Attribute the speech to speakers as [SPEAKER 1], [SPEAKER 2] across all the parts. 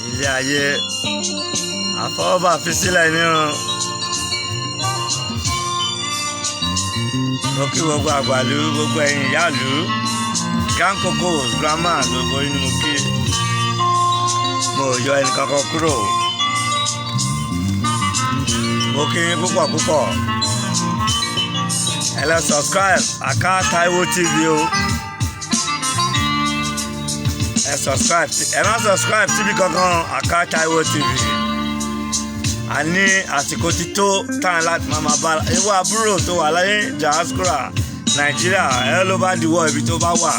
[SPEAKER 1] ilé ayé àfọwọ́bà fi sílẹ̀ ní o. Mo kí gbogbo àgbàlú gbogbo ẹ̀yin ìyáàlú grand cocos grandma gbogbo yín ni mo kí. Mo yọ ẹnìkankan kúrò. Mo kí yín púpọ̀ púpọ̀. Ẹ lọ subscribe Aka Taiwo TV o. Ẹ subscribe ẹ má subscribe TV kankan Aka Taiwo TV. A ní àsìkò ti tó tán láti máa bá ewu àbúrò tó wà láyé diaspora Nàìjíríà all over the world ibi tó bá wà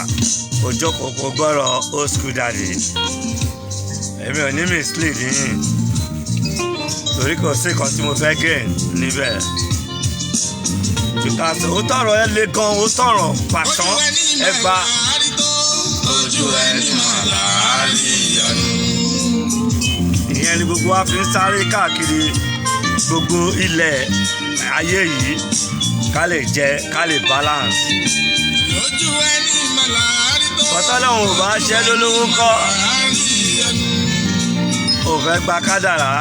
[SPEAKER 1] kò jókòó kò gbọ́rọ̀ old school daddy. Èmi ò ní mislead yín torí kò sí nǹkan tí mo fẹ́ gain níbẹ̀. Ó tọrọ ẹ lé gan ó tọrọ pàṣán ẹ gba
[SPEAKER 2] ojú ẹni máa láàárín ìyanu.
[SPEAKER 1] Ìyẹn ni gbogbo wa fi ń sáré káàkiri gbogbo ilẹ̀ ayé yìí ká lè jẹ ká lè balance.
[SPEAKER 2] Ojú ẹni máa láàárín tó.
[SPEAKER 1] Bọ́tọ́lọ́hún ò bá ṣẹ́ lólówó kọ́ ò fẹ́ gba kádàrá.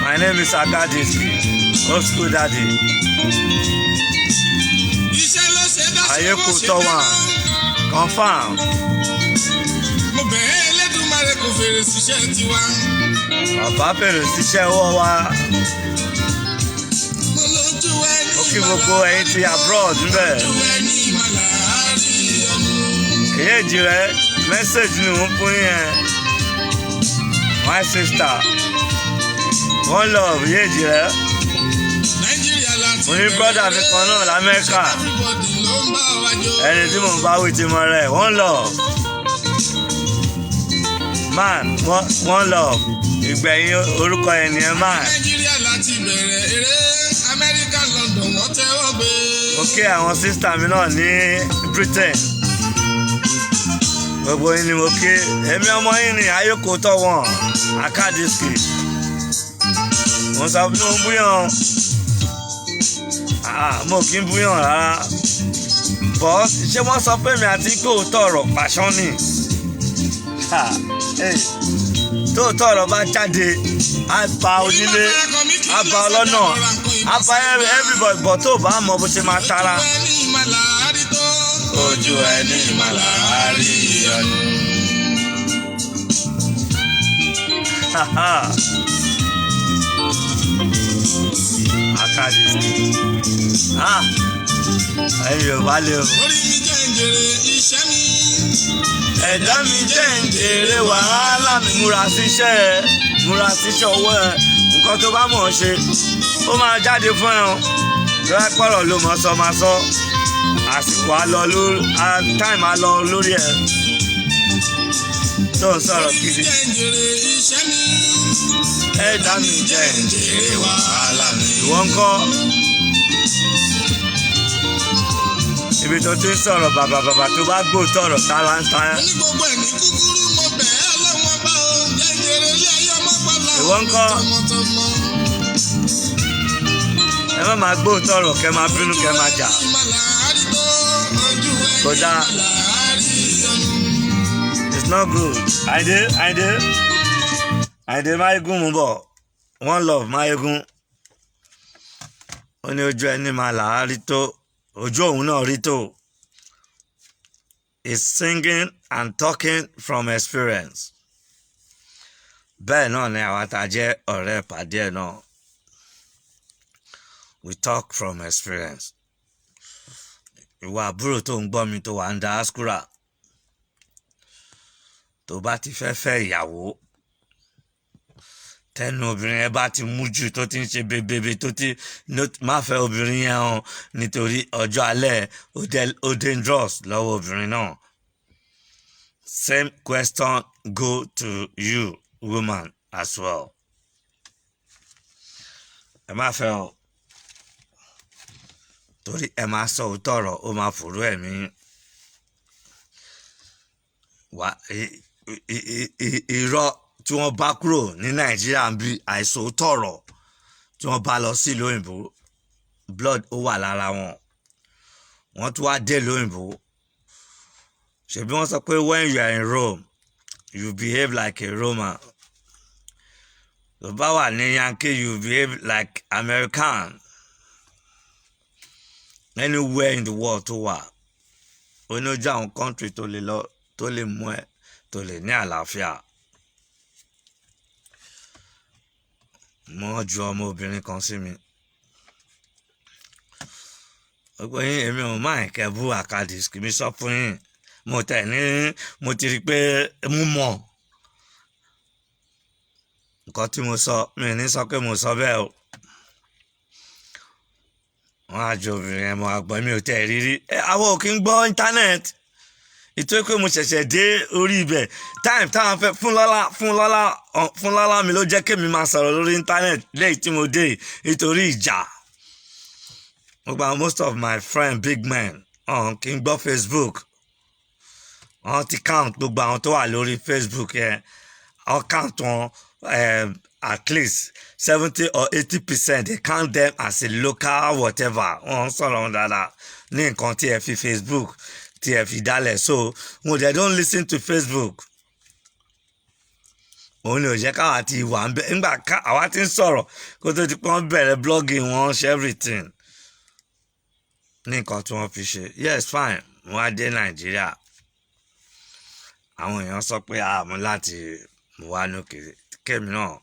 [SPEAKER 1] My name is Akadiski, old school daddy.
[SPEAKER 2] Iṣẹ́ ló ṣe dá
[SPEAKER 1] Ayé kò tọ́ wọn, confam.
[SPEAKER 2] Mo bẹ̀ẹ́ Elédùmarè kò fèrè síṣẹ́ tiwa.
[SPEAKER 1] Bàbá fèrè síṣẹ́ ọwọ́ wa.
[SPEAKER 2] Mo lójú ẹni
[SPEAKER 1] Ó kí gbogbo ẹ̀yin ti abroad níbẹ̀.
[SPEAKER 2] ojú ẹni máa láàárín ìyanu.
[SPEAKER 1] Èyí rẹ̀ mẹ́sẹ̀gì ni wọ́n fún yẹn. My sister, one love yéèjì rẹ̀.
[SPEAKER 2] Nàìjíríà láti
[SPEAKER 1] Mo ní brọ́dà mi kan náà l'Amẹ́ríkà.
[SPEAKER 2] everybody ló ń bá wa jó.
[SPEAKER 1] Ẹni tí mò ń bá wí ti mọ rẹ̀ one love. Man one love ìgbẹ̀yìn orúkọ ènìyàn man.
[SPEAKER 2] Nàìjíríà láti bẹ̀rẹ̀ eré Amẹ́ríkà London wọ́n tẹ́wọ́ gbé.
[SPEAKER 1] Mo kí àwọn sísítà mi náà ní Britain. Gbogbo yín ni mo kí. Èmi ọmọ yín ni ayókò tọ́ wọn Akadiski. Mo sọ fún mi búyàn. Mo kì í búyàn rárá. Bọ́s ṣé wọ́n sọ pé mi àti pé òótọ́ ọ̀rọ̀ pàṣán ni? Tóòtọ́ ọ̀rọ̀ bá jáde, á ba onílé, á ba ọlọ́nà, á ba everybody bọ̀ tó bá mọ bó ṣe máa tara.
[SPEAKER 2] Ojú ẹni máa láàárín ìyanu.
[SPEAKER 1] Akadiski. Ẹ̀yin Yorùbá lè o.
[SPEAKER 2] Orí mi jẹ́ ìjèrè iṣẹ́ mi.
[SPEAKER 1] Ẹ̀dá mi jẹ́ ìjèrè wàhálà mi. Múra síṣẹ́ ọwọ́ ẹ. Nǹkan tó bá mọ̀ ọ́ ṣe, ó máa jáde fún ẹ o. Lọ́wọ́ pọ̀rọ̀ ló mọ̀ sọ máa sọ. Àsìkò time á lọ lórí ẹ. Tó ń sọ̀rọ̀
[SPEAKER 2] Orí mi
[SPEAKER 1] gidi.
[SPEAKER 2] jẹ́ ìjèrè iṣẹ́ mi.
[SPEAKER 1] Ẹ̀dá mi jẹ́
[SPEAKER 2] ìjèrè wàhálà mi.
[SPEAKER 1] ìwọ ń kọ́. Ibi tó ti ń sọ̀rọ̀ bàbà tó bá gbóòótọ́ ọ̀rọ̀ tálántá.
[SPEAKER 2] Mo ní gbogbo ẹ̀mí kúkúrú mo bẹ̀ ẹ́ ọlọ́wọ́n bá o. Jẹ́ ìjèrè ilé ayé ọmọ pàlà.
[SPEAKER 1] Ìwọ ń kọ́.
[SPEAKER 2] Tọmọtọmọ.
[SPEAKER 1] Ẹ má máa gbóòótọ́ ọ̀rọ̀ kẹ́ máa bínú kẹ́ máa jà.
[SPEAKER 2] Ojú ẹni máa láàárín tó. Ojú ẹni
[SPEAKER 1] Kò dáa.
[SPEAKER 2] máa láàárín ìyanu.
[SPEAKER 1] It's not good. Àyìndé Máyégún mú bọ̀. One love Máyégún. Ó ní ojú ẹni máa làárí tó. Ojú òun náà rí tó. He's singing and talking from experience. Bẹ́ẹ̀ náà ni àwa tá a jẹ́ ọ̀rẹ́ ìpàdé ẹ̀ náà. We talk from experience. Ìwà àbúrò tó ń gbọ́ mi tó wà ń diaspora. Tó bá ti fẹ́ ìyàwó. Tẹnu obìnrin yẹn bá ti mú jù tó ti ń ṣe bebebe tó ti má fẹ́ obìnrin yẹn hàn nítorí ọjọ́ alẹ́ ó dangerous lọ́wọ́ obìnrin náà. Same question go to you woman as well. Ẹ má fẹ́ o torí ẹ máa sọ òótọ́ ọ̀rọ̀ ó máa fòrò ẹ̀mí wá irọ́ tí wọ́n bá kúrò ní Nàìjíríà ń bí àìsòótọ́ ọ̀rọ̀ tí wọ́n bá lọ sí ìlú òyìnbó blood ó wà lára wọn wọ́n tún wá dé ìlú òyìnbó ṣebí wọ́n sọ pé when you are in Rome you behave like a Roman. Tó bá wà ní Yankee, you behave like American. Anywhere in the world tó wà. Ó ní ó jẹ́ àwọn country tó lè lọ, tó lè mú ẹ, tó lè ní àlàáfíà. Mo ju ọmọbìnrin kan sí mi. Gbogbo yín èmi ò máa kẹ́ bú àkàdé kì mí sọ fún yín. Mo ti rí pé mo mọ̀ nǹkan tí mo sọ, mi ní sọ pé mo sọ bẹ́ẹ̀ o. Wọ́n á ju obìnrin yẹn mọ́ àgbọ̀n mi ò tẹ̀ rírí. Àwọn ò kí ń gbọ́ íńtánẹ́ẹ̀tì. Ìtòrí pé mo ṣẹ̀ṣẹ̀ dé orí ibẹ̀. Time táwọn fẹ́ fún lọ́lá mi ló jẹ́ kémi máa sọ̀rọ̀ lórí íńtánẹ́ẹ̀tì lẹ́yìn tí mo dé nítorí ìjà. Most of my friends big men kì í gbọ́ Facebook. Wọ́n ti count gbogbo àwọn tó wà lórí Facebook yẹn. Wọ́n count wọn at least 70 or 80%. They count them as a local whatever. Wọ́n sọ̀rọ̀ wọn dáadáa ní nǹkan tí ẹ fi Facebook tí ẹ fi dálẹ̀. So they don't listen to Facebook. Òun ni ò jẹ́ káwa ti wà ń bẹ̀. Nígbà àwa ti ń sọ̀rọ̀ kó tó ti pọ́n bẹ̀rẹ̀ blogging wọn ṣe everything. Ní nǹkan tí wọ́n fi ṣe. Yes, fine. Wọ́n á dé Nàìjíríà. Àwọn èèyàn sọ pé mo láti mú wá lókè kémi náà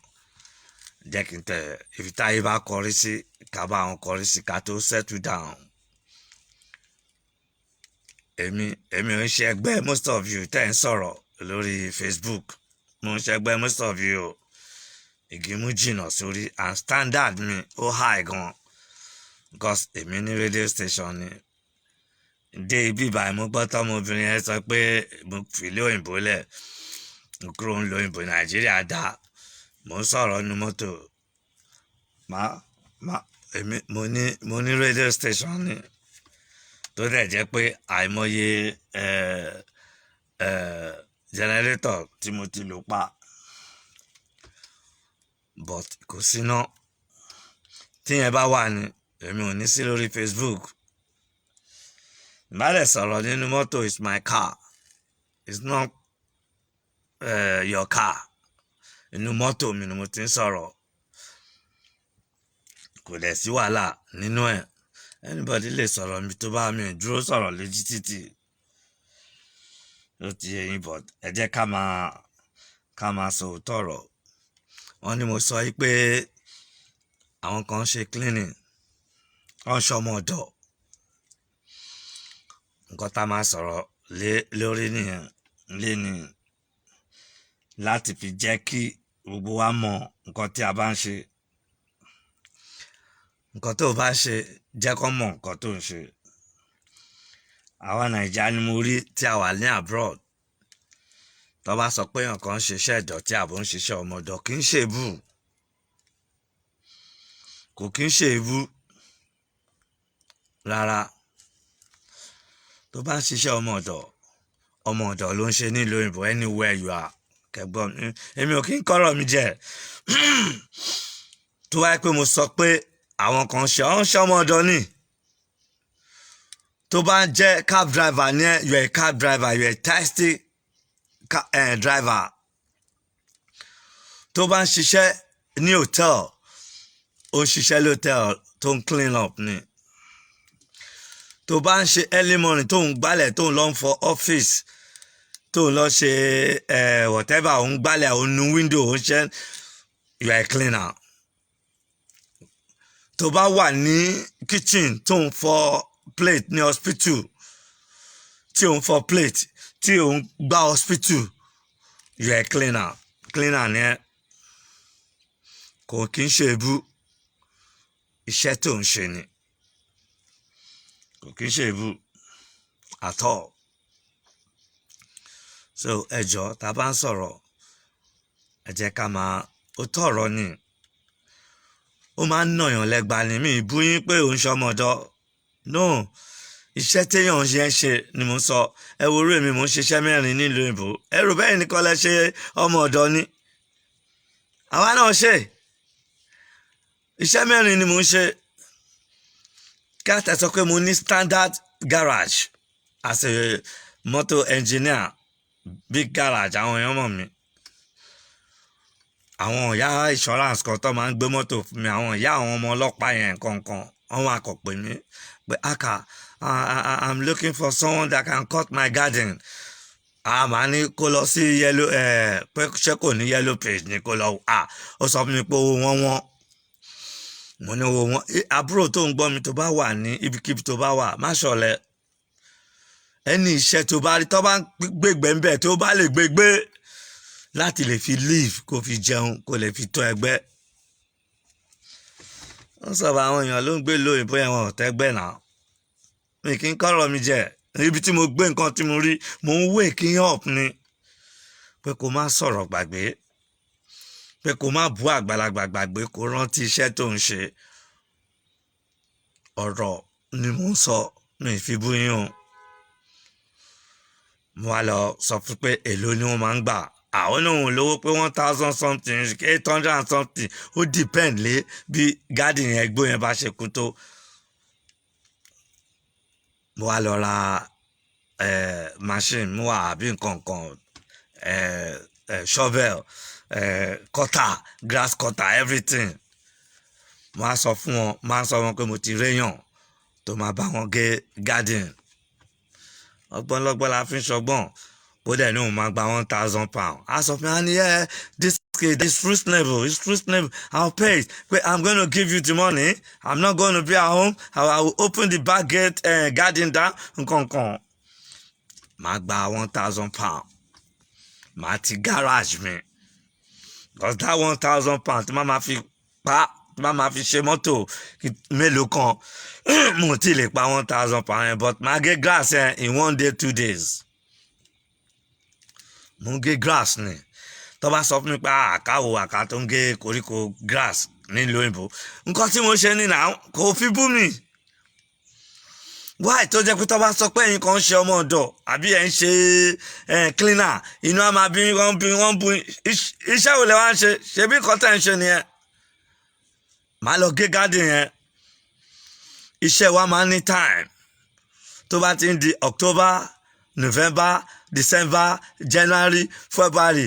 [SPEAKER 1] jẹ́ kí n tẹ̀. Ibi táyé bá kọrí sí ká bá wọn kọrí sí ká tó settle down. Èmi ò ń ṣe ẹgbẹ́ most of you tẹ́ ń sọ̀rọ̀ lórí Facebook. Mo ń ṣe ẹgbẹ́ most of you. Ìgbìmú jìnnà sórí and standard mi ó high gan. Because èmi ní radio station ni. Dé ibi ìbàyìí mo gbọ́ tọ́mọbìnrin yẹn sọ pé mo fìlé òyìnbó lẹ̀. Mo kúrò ń lo òyìnbó Nàìjíríà dá. Mo ń sọ̀rọ̀ nínú mọ́tò. Mo ní radio station ni. Tó dẹ̀ jẹ́ pé àìmọye generator tí mo ti lò pa. But kò síná. Tí yẹn bá wà ní èmi ò ní sí lórí Facebook. Má lè sọ̀rọ̀ nínú mọ́tò is my car. It's not your car. Inú mọ́tò mi ni mo ti ń sọ̀rọ̀. Kò dẹ̀ sí wàhálà nínú ẹ̀. Anybody lè sọ̀rọ̀ mi tó bá mi dúró sọ̀rọ̀ lójú títì. Ó ti yé yín but ẹ jẹ́ ká máa sọ òótọ́ ọ̀rọ̀. Wọ́n ní mo sọ yí pé àwọn kan ṣe cleaning. Wọ́n ṣọmọ ọ̀dọ̀. Nǹkan tá máa sọ̀rọ̀ lórí nìyẹn léni láti fi jẹ́ kí gbogbo wa mọ nǹkan tí a bá ń ṣe. Nǹkan tó bá ṣe jẹ́ kó mọ nǹkan tó ń ṣe. Àwa Nàìjíríà ni mo rí tí a wà ní abroad. Tó bá sọ pé èèyàn kan ń ṣiṣẹ́ ìdọ̀tí àbò ń ṣiṣẹ́ ọmọ ọ̀dọ̀ kì í ṣe èébú. Kò kì í ṣe èébú rárá. Tó bá ń ṣiṣẹ́ ọmọ ọ̀dọ̀ ló ń ṣe nílùú òyìnbó anywhere you are. Kẹgbọ́n èmi ò kí ń kọ́rọ̀ mi jẹ. Tó wáyé pé mo sọ pé àwọn kan ṣe ọmọ ọ̀dọ̀ ni. Tó bá ń jẹ́ cab driver ní ẹ, you are a cab driver, you are a taxi driver. Tó bá ń ṣiṣẹ́ ní hotel, ó ń ṣiṣẹ́ lótel tó ń clean up ni. Tó bá ń ṣe early morning tó ń gbálẹ̀ tó ń lọ fọ office tó ń lọ ṣe whatever ó ń gbálẹ̀ ó ń nu window ó ń ṣe, you are a cleaner. Tó bá wà ní kitchen tó ń fọ plate ní hospital tí ó ń fọ plate tí ó ń gbá hospital, you are a cleaner. Cleaner ni ẹ. Kò kí ń ṣe èébú. Iṣẹ́ tó ń ṣe ni. Kò kí ń ṣe èébú at all. So ẹ jọ̀ọ́ tá bá ń sọ̀rọ̀ ẹ jẹ́ ká máa ó tọ̀rọ̀ ni. Ó máa ń nàyàn lẹ́gba ni mi bú yín pé òun ṣọmọ ọ̀dọ̀. No. Iṣẹ́ téèyàn ń ṣe ni mo sọ. Ẹ wo orí mi mo ń ṣiṣẹ́ 4 nílùú òyìnbó. Ẹ rò bẹ́ẹ̀ nìkan lẹ ṣe ọmọ ọ̀dọ̀ ni. Àwa náà ṣe. Iṣẹ́ 4 ni mo ń ṣe. Káàtà sọ pé mo ní standard garage as a motor engineer big garage àwọn èèyàn mọ̀ mí àwọn ìyá insurance kan tó máa ń gbé mọ́tò fún mi àwọn ìyá àwọn ọmọ ọlọ́pàá yẹn kankan wọ́n wá kọ̀ pé mí pé aka I'm looking for someone that can cut my garden màá ní kó lọ sí yellow pé ṣé kò ní yellow page ní kó lọ ó sọ fún mi pé owó wọn mo ní owó wọn àbúrò tó ń gbọ́ mi tó bá wà ní ibikíbi tó bá wà má ṣọ̀lẹ ẹni iṣẹ́ tó bá rí tó bá ń gbégbé ń bẹ̀ tó bá lè gbégbé láti lè fi live kó fi jẹun kó lè fi tó ẹgbẹ́ wọ́n sọ̀rọ̀ àwọn èèyàn ló ń gbé lóyìnbó yẹn wọn ò tẹ́gbẹ́ náà mi kì í kọ́rọ̀ mi jẹ ibi tí mo gbé nǹkan tí mo rí mo ń wake up ni pé kó má sọ̀rọ̀ gbàgbé pé kó má bú àgbàlagbà gbàgbé kó rántí iṣẹ́ tó ń ṣe ọ̀rọ̀ ni mo ń sọ mi fi bú yín o mo wá lọ sọ fún pé èló ni wọ́n máa ń gbà àwọn náà lówó pé 1,000 something 800 and something ó depend lé bí garden yẹn gbó yẹn bá ṣe kú tó mo wá lọ ra machine mo wà àbí nǹkan shovel cutter grass cutter everything mo á sọ fún wọn máa ń sọ wọn pé mo ti réyàn tó máa bá wọn gé garden ọgbọ́n lọ́gbọ́n la fi ń ṣọgbọ́n ó dẹ̀ ní òun máa gba £1,000 a sọ fún mi this kid is reasonable I'll pay it but I'm going to give you the money I'm not going to be at home I will open the back gate garden down nkankan máa gba £1,000 máa ti garage mi because that £1,000 tí máa ma fi pa tí máa ma fi ṣe mọ́tò mélòó kan mo ti lè pa £1,000 yẹn but máa gé grass yẹn in 1 day 2 days mo ń gé grass ni tó bá sọ fún mi pé àká tó ń gé koríko grass nílùú òyìnbó nǹkan tí mo ṣe ní náà kò fi bú mi why tó jẹ́ pé tó bá sọ pé ẹ̀yin kan ń ṣe ọmọ ọ̀dọ̀ àbí ẹ̀ ń ṣe cleaner inú á máa bí wọ́n bu iṣẹ́ wo lẹ wá ń ṣe ṣebí nǹkan tẹ̀ ń ṣe nìyẹn màá lọ gé garden yẹn iṣẹ́ wa máa ń ní time tó bá ti ń di October November December January February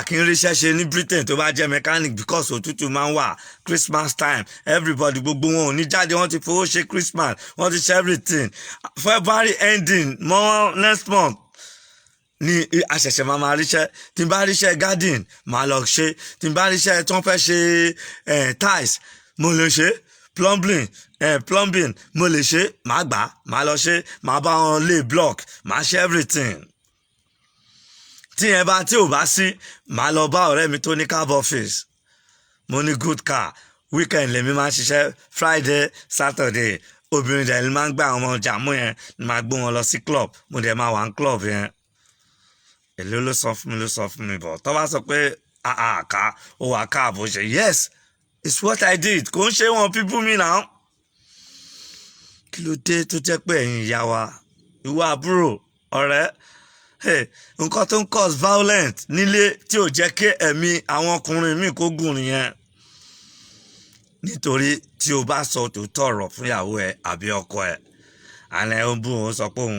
[SPEAKER 1] kì í ríṣẹ́ ṣe ní Britain tó bá jẹ́ mechanic because òtútù máa ń wà Christmas time everybody gbogbo wọn ò ní jáde wọ́n ti fowó ṣe Christmas wọ́n ti ṣe everything February ending mọ́ next month ni àṣẹ̀ṣẹ̀ máa ríṣẹ́ tí n bá ríṣẹ́ garden máa lọ ṣe tí n bá ríṣẹ́ tí wọ́n fẹ́ ṣe tiles mo lè ṣe plumbing mo lè ṣe máa gbà máa lọ ṣe máa bá wọn lay block máa ṣe everything tí yẹn bá tí ò bá sí máa lọ bá ọ̀rẹ́ mi tó ní cab office mo ní good car weekend lèmi máa ń ṣiṣẹ́ Friday Saturday obìnrin dẹ̀ ni máa ń gbé àwọn ọmọ jàmú yẹn ni máa gbé wọn lọ sí club mo dẹ̀ máa wà ní club yẹn èló ló sọ fún mi bọ̀ tó bá sọ pé àká ó wà káàbò ṣe yes it's what I did kò ń ṣe wọn people mi náà kí ló dé tó jẹ́ pé ẹ̀yin ìyá wa ìwọ àbúrò ọ̀rẹ́ nǹkan tó ń cause violence nílé tí ò jẹ́ kí ẹ̀mí àwọn ọkùnrin míì kó gùn nìyẹn nítorí tí o bá sọ tòótọ́ ọ̀rọ̀ fún ìyàwó ẹ àbí ọkọ ẹ àná ẹ ń bú òun sọ pé òun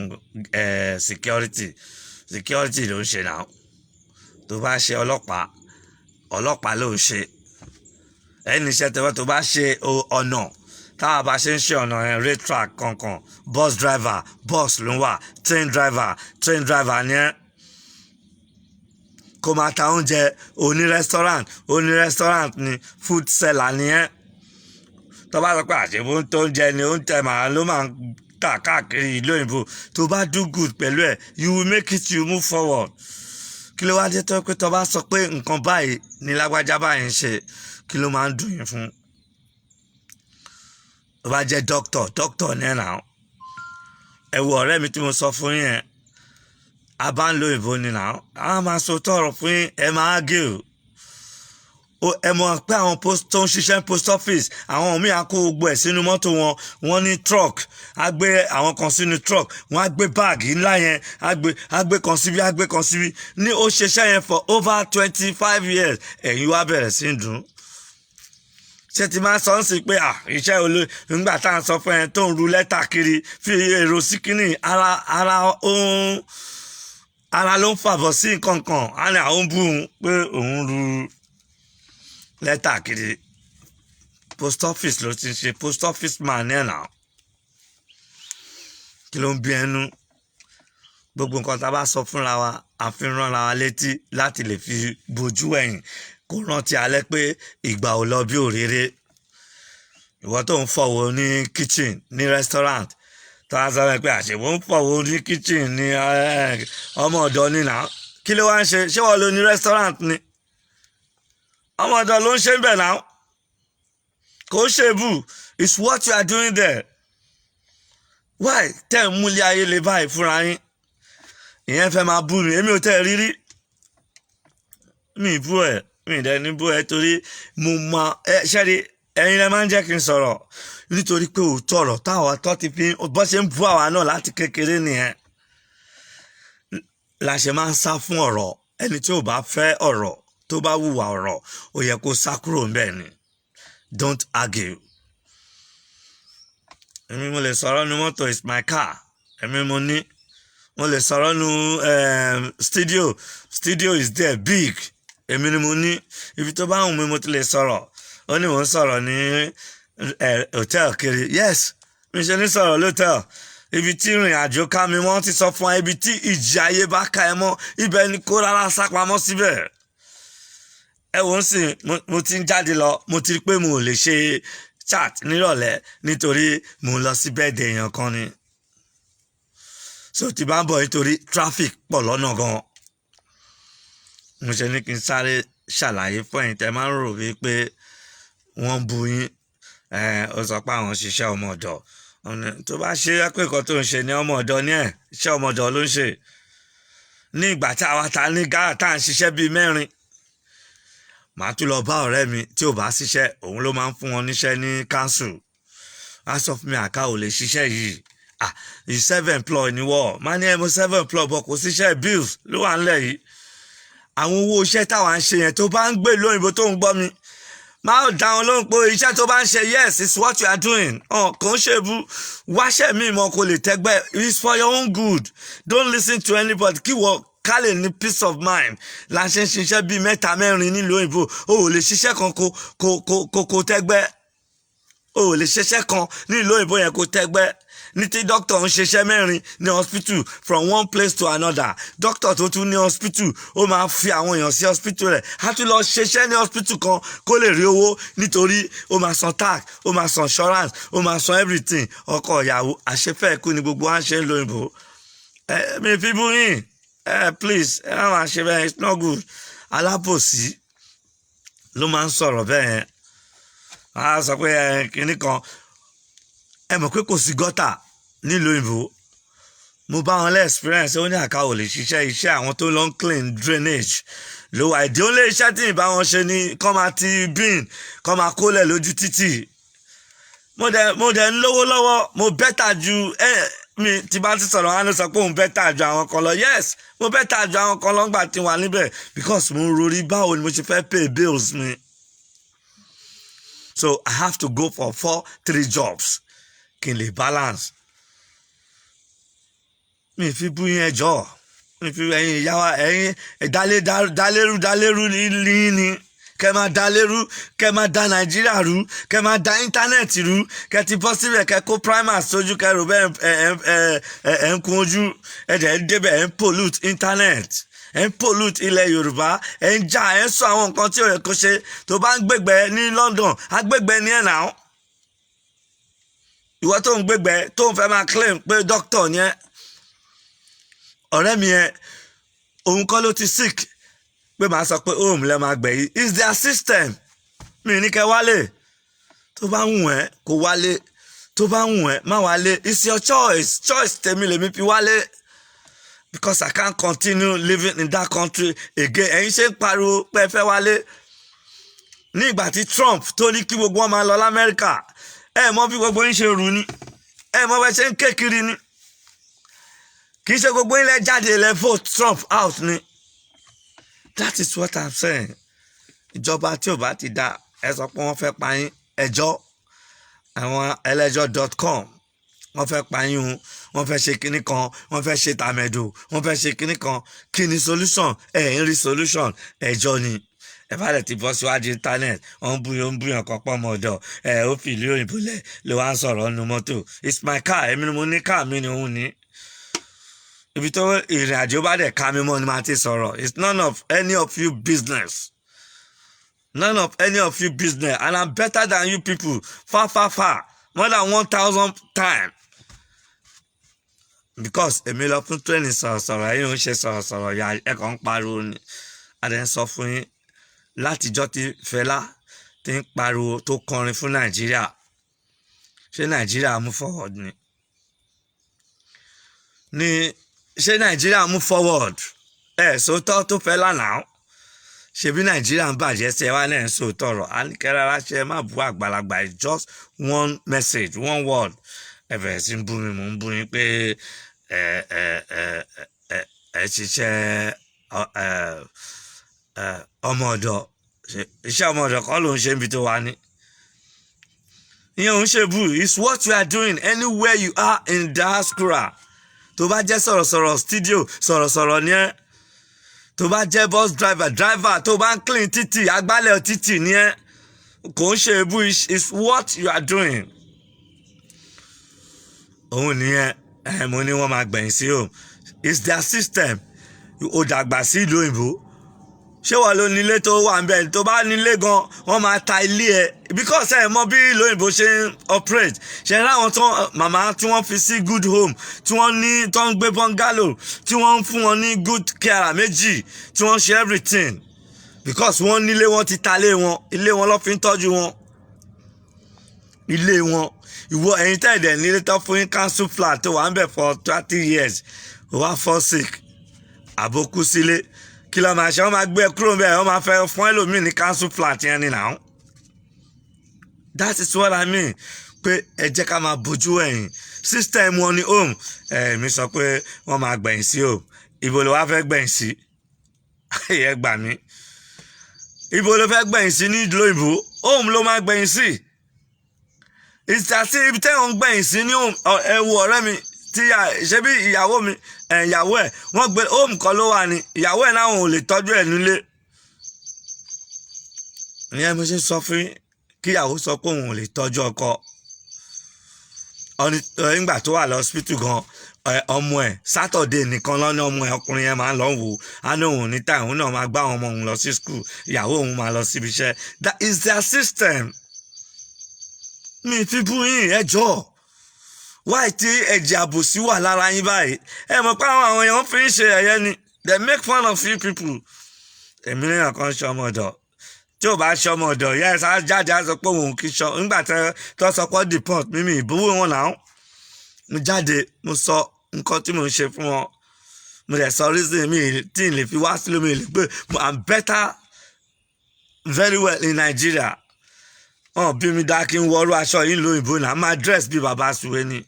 [SPEAKER 1] security ló ń ṣe náà tó bá ṣe ọlọ́pàá ló ń ṣe ẹni iṣẹ́ tẹ́wọ́ tó bá ṣe ọ̀nà táwa bá ṣe ń ṣe ọ̀nà yẹn rail track kankan bus driver bus ló ń wà train driver ni ẹ́ kó máa ta oúnjẹ oní restaurant ni food seller ni ẹ́ tó bá sọ pé àṣebó ń tó oúnjẹ ni oúnjẹ màá ló máa ń tà káàkiri ìlú òyìnbó tó bá do good pẹ̀lú ẹ̀ you will make it you move forward kí ló wá dé tó pé tó bá sọ pé nǹkan báyìí ni lágbájá báyìí ń ṣe kí ló máa ń dùn yín fún tó bá jẹ́ doctor ní ẹ̀nà ẹ wo ọ̀rẹ́ mi tí mo sọ fún yín a bá ń lo ìbò ni náà a máa sọ tọrọ fún yín ẹ máa gé o ẹ mọ̀ pé àwọn tó ń ṣiṣẹ́ post office àwọn míì á kó gbogbo ẹ̀ sínú mọ́tò wọn wọ́n ní truck á gbé àwọn kan sínú truck wọ́n á gbé báàgì ńlá yẹn á gbé kan síbí ní ó ṣiṣẹ́ yẹn for over 25 years ẹ̀yin wá bẹ̀rẹ̀ sí ń dùn ṣé ti máa sọ ń sí pé iṣẹ́ nígbà tá à ń sọ fún ẹ tó ń ru lẹ́tà kiri fi èrò sí kínní ara ohun ara ló ń fàbọ̀ sí nǹkan kan á ní àwọn bú un pé òun ru lẹ́tà kiri post office ló ti ń ṣe post office man ní ẹ̀nà kí ló ń bí ẹnu gbogbo nǹkan tá a bá sọ fúnra wa àfi ránra wa létí láti lè fi bojú ẹ̀yìn kó rántí alẹ́ pé ìgbà ò lọ bí òréré ìwọ tó ń fọwọ́ ní kitchen ní restaurant tó a sọ pé àṣewò ń fọwọ́ ní kitchen ní ọmọ ọ̀dọ́ nínà kí ló wá ń ṣe ṣé wọ́n lo ní restaurant ni ọmọ ọ̀dọ́ ló ń ṣe ń bẹ̀ náà kò ṣe bù it's what you are doing there why tẹ́ ń múlẹ̀ ayé lè báyìí fúnra yín ìyẹn fẹ́ máa bú mi èmi ò tẹ́ rírí mi bú ẹ̀ mi dẹ̀ ní bú ẹ̀ torí mo mọ ṣẹ́ni ẹ̀yin lẹ máa ń jẹ́ kí n sọ̀rọ̀ nítorí pé òótọ́ ọ̀rọ̀ táwọn tó ti fi bọ́ ṣe ń bú àwa náà láti kékeré nìyẹn la ṣe máa ń sá fún ọ̀rọ̀ ẹni tí ò bá fẹ́ ọ̀rọ̀ tó bá hùwà ọ̀rọ̀ ó yẹ kó sá kúrò ń bẹ̀ ni don't argue èmi mo lè sọ̀rọ̀ nu mọ́tò is my car èmi mo ní mo lè sọ̀rọ̀ nu studio is there big èmi ni mo ní ibi tó bá wù mí mo ti lè sọ̀rọ̀ ó ní mò ń sọ̀rọ̀ ní hòtẹ́ẹ̀lì kiri yes mi ṣe ní sọ̀rọ̀ lótẹ́ẹ̀lì ibi tí ìrìn àjò ká mi wọ́n ti sọ fún ẹ ibi tí ìjì ayé bá ká ẹ mọ́ ibẹ̀ ni kó rárá sápamọ́ síbẹ̀ ẹ wò ó sì mo ti ń jáde lọ mo ti rí pé mo ò lè ṣe chat nírọ̀lẹ́ nítorí mo ń lọ sí bẹ́ẹ̀dẹ̀ èèyàn kan ni so ti bá ń bọ̀ nítorí traffic pọ̀ lọ́nà gan mo ṣe ní kí n sáré ṣàlàyé fún ẹ̀yin tẹ́ máa ń rò wípé wọ́n bu yín ó sọ pé àwọn ṣiṣẹ́ ọmọ ọ̀dọ̀ tó bá ṣe pé nǹkan tó ń ṣe ní ọmọ ọ̀dọ̀ ní ẹ̀ iṣẹ́ ọmọ ọ̀dọ̀ ló ń ṣe ní ìgbà tí àwa ta ní gáà tá à ń ṣiṣẹ́ bíi mẹ́rin màá tún lọ bá ọ̀rẹ́ mi tí ò bá ṣiṣẹ́ òun ló máa ń fún wọn níṣẹ́ ní council á sọ fún mi àká ò lè ṣiṣẹ́ yìí you self-employed ni wọ́ọ̀ máa ní ẹ̀ mo self-employed bọ̀ kò síṣẹ́ bills ló wà ńlẹ̀ yìí àwọn owó iṣẹ́ táwa ń ṣe yẹn tó bá ń gbé lóyìnbó tó ń gbọ́ mi máa dáhùn lóhùn pé iṣẹ́ tó bá ń ṣe yes it's what you are doing kò ń ṣe bú wáṣẹ́ mi mọ́ kò lè tẹ́gbẹ́ it's for your own good don't listen to anybody kí wọ́n ká lè ní peace of mind la ṣe ń ṣiṣẹ́ bíi mẹ́ta mẹ́rin nílùú òyìnbó o ò lè ṣiṣẹ́ kan kò tẹ́gbẹ́ o ò lè ṣiṣẹ́ kan nílùú òyìnbó yẹn kò tẹ́gbẹ́ ní tí doctor ń ṣiṣẹ́ mẹ́rin ní hospital from one place to another doctor tó tún ní hospital ó máa fi àwọn èèyàn sí hospital rẹ̀ á tún lọ ṣiṣẹ́ ní hospital kan kó lè rí owó nítorí ó máa san tax ó máa san insurance ó máa san everything ọkọ ìyàwó àṣefẹ́ ikú ni gbogbo wa ń ṣe ń lo òyìnbó mi fi bú yín please ẹ má máa ṣe bẹ́ẹ̀ it's not good alábòsí ló máa ń sọ̀rọ̀ bẹ́ẹ̀ yẹn a sọ pé kinní kan ẹ mọ̀ pé kò sí gọ́tà nílùú òyìnbó mo bá wọn lé experience ó ní àká ò lè ṣiṣẹ́ iṣẹ́ àwọn tó lọ ń clean drainage ló wà ìdí ó lé iṣẹ́ tí ìbá wọn ṣe ni kọ́ máa ti bin kọ́ máa kólẹ̀ lójú títì mo dẹ̀ ń lówó lọ́wọ́ mo bẹ́tà ju mi tí bá ti sọ̀rọ̀ wọn á sọ pé òun bẹ́tà ju àwọn kan lọ yes mo bẹ́tà ju àwọn kan lọ́ngbà tí wà níbẹ̀ because mo ń rorí báwo ni mo ṣe fẹ́ pay bills mi so I have to go for 3 jobs kí n lè balance mi fi bú yín ẹjọ́ mi fi ẹ̀yin ìyá wa ẹ̀yin dálérú ní kẹ́ máa dálérú kẹ́ máa da Nàìjíríà rú kẹ́ máa da íńtánẹ́ẹ̀tì rú kẹ́ ti bọ́ síbẹ̀ kẹ́ kó primer sójú kẹ́ rò bẹ́ẹ̀ ẹ̀ ń kun ojú ẹ̀dẹ̀ ń débẹ̀ ẹ̀ ń pollute internet ẹ̀ ń pollute ilẹ̀ Yorùbá ẹ̀ ń jà ẹ̀ ń sọ àwọn nǹkan tí ò yẹ kó ṣe tó bá ń gbẹ̀gbẹ́ ní London agbègbè ní ẹ̀ náà ìwọ tó ń gbégbẹ tó ń fẹ́ máa claim pé doctor ni ẹ ọ̀rẹ́ mi ẹ òun kọ́ ló ti sick pé màá sọ pé home lẹ́ máa gbẹ̀ yìí is their system mi ní kẹ́ wálé tó bá wù ẹ́ kó wálé tó bá wù ẹ́ má wálé it's your choice tèmi lèmi fi wálé because I can't continue living in that country again ẹ̀yin ṣe ń pariwo pé ẹ fẹ́ wálé ní ìgbà tí Trump tó ní kí gbogbo wọn máa lọ l'Amẹ́ríkà ẹ mọ̀ bí gbogbo yín ṣe rù ni ẹ mọ̀ bẹ ṣe ń ké kiri ni kì í ṣe gbogbo yín lẹ jáde lẹ vote Trump out ni that is what I'm saying ìjọba tí ò bá ti dá ẹ sọ pé wọ́n fẹ́ pa yín ẹjọ́ àwọn ẹlẹ́jọ́.com wọ́n fẹ́ pa yín wọ́n fẹ́ ṣe kinní kan wọ́n fẹ́ ṣe tàmẹ̀dò wọ́n fẹ́ ṣe kinní kan kí ni solution ẹ̀ ń rí solution ẹjọ́ ni ẹ bá lè ti bọ́ síwájú internet wọ́n ń búyàn kan pọ́ ọmọ ọ̀dọ̀ ó fi ìlú òyìnbó lẹ̀ ló wá ń sọ̀rọ̀ nu mọ́tò it's my car èmi ni mo ní car mi ni òun ní ibi tó ìrìn àjò bá dẹ̀ ká mi mọ́ ni màá ti sọ̀rọ̀ it's none of any of you business and I'm better than you people far more than 1,000 times because èmi lọ fún training sọ̀rọ̀ yìí ń ṣe sọ̀rọ̀ ya ẹ̀kọ́ ń pariwo ni adé ń sọ fún yín látijọ́ tí Fẹlá ti ń pariwo tó kọrin fún Nàìjíríà ṣé Nàìjíríà move forward ni ṣé Nàìjíríà move forward sótọ́ tó Fẹlá náà ṣebí Nàìjíríà ń bàjẹ́ sí ẹ wá náà ń sòótọ́ ọ̀rọ̀ àníkẹ́rẹ́ aláṣẹ má bu àgbàlagbà it's just one message one word ẹ bẹ̀rẹ̀ sí ń bú mi mò ń bú yín pé ẹ ṣiṣẹ́ ọmọ ọ̀dọ̀ iṣẹ́ ọmọ ọ̀dọ̀ kọ́ ló ń ṣe níbi tó wà ní. ìyẹn ò ń ṣe bú it's what you are doing anywhere you are in diaspora tó bá jẹ́ sọ̀rọ̀sọ̀rọ̀ studio sọ̀rọ̀sọ̀rọ̀ ni ẹ́ tó bá jẹ́ bus driver tó bá ń clean títì agbálẹ̀ títì ni ẹ́ kò ń ṣe bú it's what you are doing. òun nìyẹn mo ní wọ́n máa gbẹ̀yìn sí o it's their system ó dàgbà sí ìlú òyìnbó ṣé wọ́n ló nílé tó wà ń bẹ̀ tó bá nílé gan wọ́n máa ta ilé ẹ̀ because ẹ̀ mọ̀ bí ìlú òyìnbó ṣe ń operate ṣe láwọn tó màmá tí wọ́n fi sí good home tí wọ́n ní tó ń gbé bungalow tí wọ́n ń fún wọn ní good care méjì tí wọ́n ṣe everything because wọ́n nílé wọn ti ta ilé wọn ló fi ń tọ́jú wọn ilé wọn ìwọ ẹ̀yin tẹ̀dẹ̀ nílé tó fún yín council flat tó wà ń bẹ̀ for 30 years wá fall sick àbókú sílé kí ló máa ṣe wọ́n máa gbé ẹ kúrò bẹ́ẹ̀ wọ́n máa fẹ́ fún ẹlòmíì ní council flat yẹn ni now that is what I mean pé ẹ jẹ́ ká máa bójú ẹ̀yìn system wọn ni home mi sọ pé wọ́n máa gbẹ̀yìn sí o ibo ló wá fẹ́ gbẹ̀yìn sí ẹ gbà mí ibo ló fẹ́ gbẹ̀yìn sí ní ìlú òyìnbó home ló máa gbẹ̀yìn sí ìtàsí ibi tẹ́wọ̀n ń gbẹ̀yìn sí ní ẹ wo ọ̀rẹ́ mi tí ṣe bí ìyàwó mi ìyàwó ẹ̀ wọ́n gbé home kan ló wà ní ìyàwó ẹ̀ náà ò lè tọ́jú ẹ̀ nílé ìyẹn mo ṣe sọ fún kí ìyàwó sọ pé òun ò lè tọ́jú ọkọ nígbà tó wà lọ hospital gan ọmọ ẹ̀ Saturday nìkan lọ́nà ọmọ ẹ̀ ọkùnrin yẹn máa ń lọ wò á ní òun ní táì òun náà máa gbá àwọn ọmọ òun lọ sí school ìyàwó òun máa lọ síbi iṣẹ́ that is their system mi fi bú yín ẹjọ́ wáì tí ẹ̀jẹ̀ àbòsí wà lára yín báyìí ẹ mọ̀ pé àwọn èèyàn fi ń ṣe ẹ̀yẹ ni they make fun of you people èmi nìyàn kan ṣe ọmọ ọ̀dọ̀ tí ò bá ṣe ọmọ ọ̀dọ̀ yẹ ẹ sá jáde á sọ pé òun kì í ṣọ nígbà tó sọ pé deport mímì ìbúwò wọn náà mo jáde mo sọ nǹkan tí mo ń ṣe fún wọn mo dẹ̀ sọ reason mi tí n lè fi wá sílé mi lè pé I'm better very well in Nigeria bí mi dá kí n wọrú aṣọ yìí lóyìnbó náà máa dress bí bàbá Suwe ni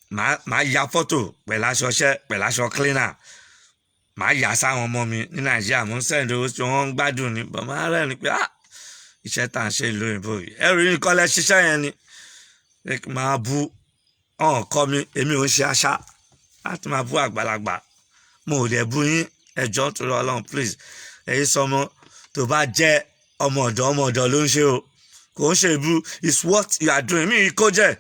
[SPEAKER 1] màá ya fọ́tò pẹ̀lú aṣọ ṣẹ́ pẹ̀lú aṣọ cleaner màá yà sáwọn ọmọ mi ní Nàìjíríà mo ń sẹ́ǹdì owó tí wọ́n ń gbádùn ní bọ̀ máa rẹ̀ ni pé iṣẹ́ tá à ń ṣe ìlú òyìnbó yìí ẹrù yìí kọ́ lẹ́ ṣiṣẹ́ yẹn ni máa bú kọ́ mi èmi ò ń ṣe àṣà láti máa bú àgbàlagbà mo ò dẹ̀ bú yín ẹjọ́ tó lọ Ọlọ́run please èyí sọmọ tó bá jẹ́ ọmọ ọ̀dọ̀ ló ń ṣe o kò ń ṣe ìbú is what you are doing mi kó jẹ́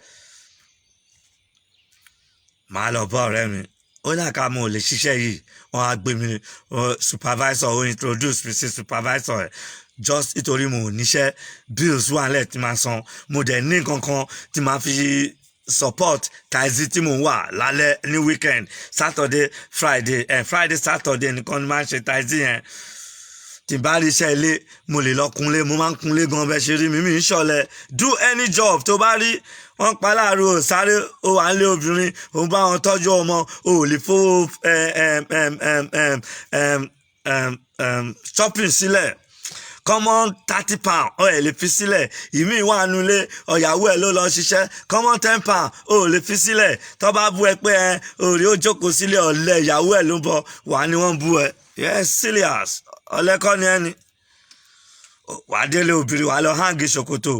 [SPEAKER 1] màá lọ bá ọ̀rẹ́ mi ó ní àká mo lè ṣiṣẹ́ yìí wọ́n á gbé mi supervisor ó introduce mi sí supervisor ẹ̀ just nítorí mo ò níṣẹ́ bills wà nílẹ̀ tí máa san mo dẹ̀ ní nǹkan kan tí máa fi support Taizee tí mo wà lálẹ́ ní weekend Friday Saturday nìkan ni máa ń ṣe Taizee yẹn tí bá rí iṣẹ́ ilé mo lè lọ kunlé mo máa ń kunlé gan bẹ́ẹ̀ ṣe rí mi ń ṣọ̀lẹ do any job tó bá rí wọ́n pa láàárọ̀ sáré ó wà nílé obìnrin ó bá wọn tọ́jú ọmọ ó lè fowó shopping sílẹ̀ common £30 ó lè fi sílẹ̀ ìmí wà nulẹ̀ ọ̀yàwó ẹ̀ ló lọ ṣiṣẹ́ common £10 ó lè fi sílẹ̀ tó bá bú ẹ pé òòrè ó jókòó sílẹ̀ ọ̀lẹ ìyàwó ẹ̀ ló ń bọ̀ wà ní wọ́n bú ẹ yes serious ọ̀lẹ́kọ́ ni ẹni wà á délé obìnrin wà á lọ hangi ṣòkòtò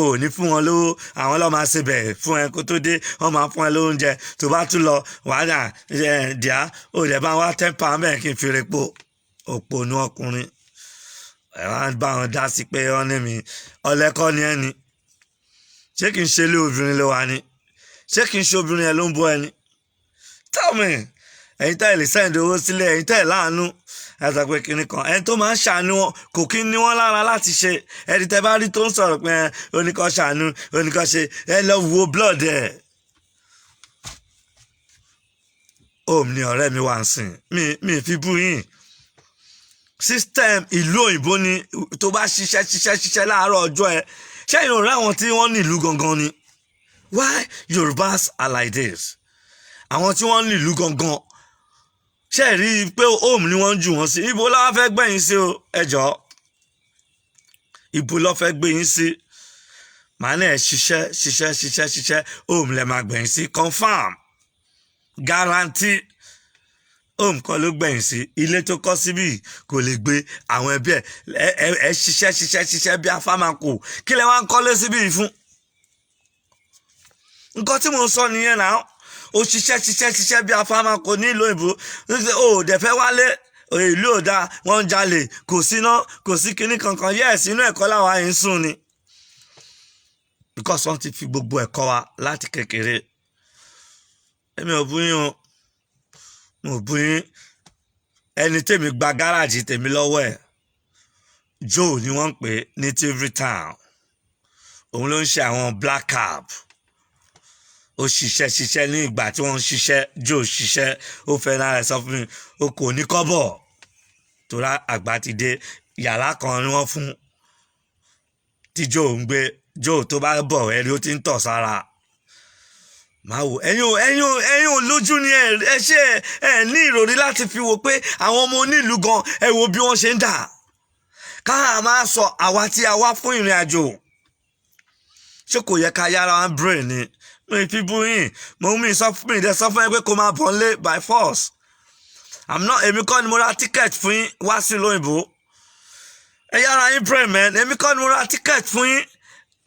[SPEAKER 1] ò ní fún wọn lówó àwọn lọ́ọ́ máa ṣe bẹ̀ fún ẹ kó tó dé wọ́n máa fún ẹ lóúnjẹ tó bá tún lọ wà á dà díà ó dẹ̀ bá wá £10 mẹ́rin kí n fi repo òpònú ọkùnrin ẹ wá bá wọn dá sí pé wọ́n ní mi ọlẹ́kọ́ ni ẹni ṣé kí n ṣe ilé obìnrin ló wà ní ṣé kí n ṣe obìnrin ẹ ló ń bọ́ ẹni tell me ẹ̀yin tẹ́ ẹ̀ lè sẹ́ǹdì owó sílẹ̀ ẹ̀yin tẹ́ ẹ̀ láàánú ẹ sọ pé kinní kan ẹni tó máa ń ṣàánú wọn kò kí ní wọn lára láti ṣe ẹni tẹ́ bá rí tó ń sọ̀rọ̀ pé oníkan ṣàánú oníkan ṣe ẹ lọ wo blood ẹ̀. home ni ọ̀rẹ́ mi wà ń sìn mi fi bú yín system ìlú òyìnbó ni tó bá ṣiṣẹ́ láàárọ̀ ọjọ́ ẹ ṣẹ́yìn ò ráwọn tí wọ́n ní ìlú gangan ni why Yorùbás are like this àwọn tí wọ́n ní ìlú gangan ṣe rí i pé home ni wọ́n jù wọ́n sí ibo lọ́wọ́ fẹ́ gbẹ̀yìn sí o ẹjọ́ ibo lọ́ fẹ́ gbẹ̀yìn sí màá náà ṣiṣẹ́ home lẹ́ máa gbẹ̀yìn sí confam guarantee home kan ló gbẹ̀yìn sí ilé tó kọ́ síbí kò lè gbé àwọn ẹbí ẹ ṣiṣẹ́ bí afámakò kí lẹ wá ń kọ́lé síbí fún nǹkan tí mo ń sọ nìyẹn náà ó ṣiṣẹ́ bí afámakò nílùú òyìnbó ó dẹ̀ fẹ́ wálé ìlú ò dáa wọ́n ń jalè kò síná kò sí kinní kankan yes inú ẹ̀kọ́ làwọn àyè ń sùn ni because wọ́n ti fi gbogbo ẹ̀kọ́ wa láti kékeré èmi ò bú yín o mo bú yín ẹni tèmi gba gáràjì tèmi lọ́wọ́ ẹ̀ Joe ni wọ́n ń pè ní Tilbury Town òun ló ń ṣe àwọn black cab ó ṣiṣẹ́ ní ìgbà tí wọ́n ń ṣiṣẹ́ Joe ṣiṣẹ́ ó fẹ́ náà rẹ̀ sọ fún mi ó kò ní kọ́bọ̀ tóra àgbà ti dé yàrá kan ni wọ́n fún tí Joe ń gbé Joe tó bá bọ̀ ẹ̀rí ó ti ń tọ̀ sára máa wò ẹ̀yin ò lójú ni ẹ ṣe ẹ ní ìròrí láti fi wò pé àwọn ọmọ onílùú gan ẹ wo bí wọ́n ṣe ń dà ká máa sọ àwa tí a wá fún ìrìn àjò ṣé kò yẹ ká yára wá brain ni mi fi bú yín mo mi sọ fún mi dẹ sọ fún ẹ pé kó máa bọ̀ nílé by force èmi kọ́ ni mo ra ticket fún yín wá sí lóyìnbó ẹ yára yín brain man èmi kọ́ ni mo ra ticket fún yín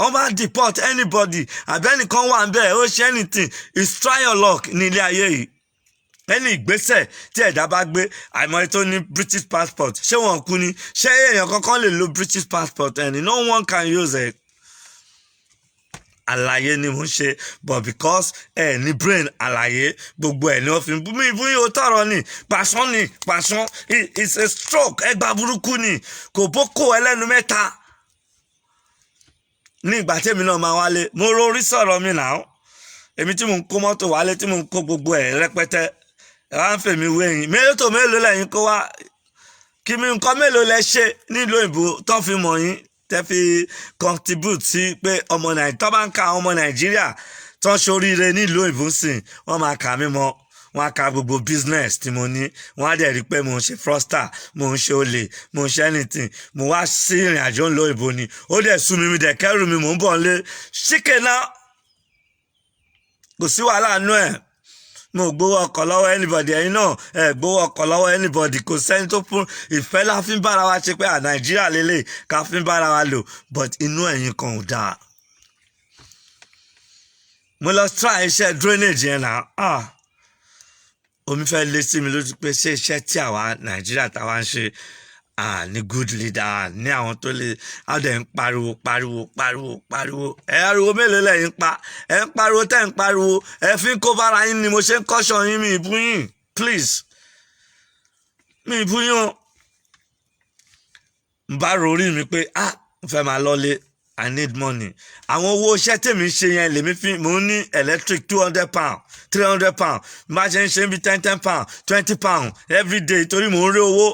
[SPEAKER 1] wọ́n bá deport anybody àbẹ́nìkan wà ń bẹ́ẹ̀ ó ṣe anything is try your luck ní ilé ayé yìí ẹni ìgbésẹ̀ tí ẹ̀dá bá gbé àìmọye tó ní British passport ṣé wọ́n kú ni ṣé èèyàn kankan lè lo British passport ẹni no one can use it àlàyé ni mo ń ṣe but because ẹ ní brain àlàyé gbogbo ẹ ní wọ́n fi bú mi bú yín o tọrọ ni pàṣán it's a stroke ẹgbà burúkú ni kò bókò ẹlẹ́nu mẹ́ta ní ìgbà tèmi náà máa wálé mo rorí sọ̀rọ̀ mi náà èmi tí mo ń kó mọ́tò wálé tí mo ń kó gbogbo ẹ̀ rẹpẹtẹ ẹ wá ń fèmí wéyìn mélòó lẹ́yìn kó wá kí mi nǹkan mélòó lẹ ṣe nílùú òyìnbó tó fi mọ̀ yín tẹ́ fi contribute sí pé ọmọ nàìjíríà tó bá ń ka ọmọ nàìjíríà tó ń ṣoríire nílùú òyìnbó sìn wọ́n máa kà mí mọ́ wọ́n á ka gbogbo business tí mo ní wọ́n á dẹ̀ rí pé mo ń ṣe fraudster mo ń ṣe olè mo ń ṣe anything mo wá sí ìrìn àjò ńlọ òyìnbó ni ó dẹ̀ sú mi dẹ̀ kẹ́rù mi mò ń bọ̀ nílé ṣíkè náà kò sí wàhálà nú ẹ̀ mo gbowó ọkọ̀ lọ́wọ́ anybody ẹ̀yin náà ẹ̀ gbowó ọkọ̀ lọ́wọ́ anybody kò sẹ́ni tó fún ìfẹ́ la fi ń bára wa ṣe pé nàìjíríà lélẹ̀ ká fi ń bára wa lò but inú ẹ̀yin kan ò dáa mo lọ try iṣẹ́ drainage yẹn náà omi fẹ́ lé sí mi lójú pé ṣé iṣẹ́ tí àwa nàìjíríà táwa ń ṣe ní good leader ní àwọn tó lè àdẹ̀ ń pariwo ẹ ariwo mélòó lẹ́yìn pa ẹ ń pariwo tẹ́ ń pariwo ẹ fi ń kó bára yín ni mo ṣe ń kọ́ṣọ́ yín mi ìbú yín please mi ìbú yín o n bá rorí mi pé n fẹ́ máa lọ́lé I need money àwọn owó iṣẹ́ tèmi ṣe yẹn lèmi fi mò ń ní electric £200 £300 bá ṣe ń ṣe bí £10 £20 every day torí mò ń rí owó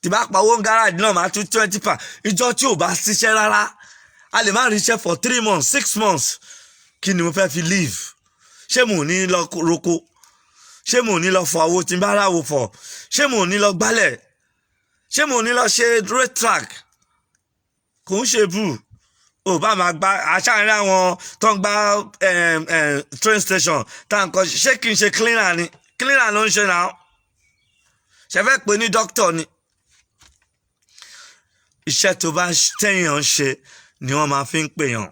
[SPEAKER 1] tí bá pa owó ń gáràjì náà máa tún £20 ìjọ tí ò bá ṣiṣẹ́ rárá a lè má rí iṣẹ́ for 3 months 6 months kí ni mo fẹ́ fi leave ṣé mò ní lọ roko ṣé mò ní lọ fọ owó tí n bá ráwò fọ ṣé mò ní lọ gbálẹ̀ ṣé mò ní lọ ṣe road track kò ń ṣe bù ò bá máa gba aṣáárín àwọn tó ń gba train station tá à ń kọ ṣé kí n ṣe cleaner ni cleaner ló ń ṣe náà ṣe fẹ́ pè ní doctor ni iṣẹ́ tó bá tẹ̀yàn ṣe ni wọ́n máa fi ń pèyàn.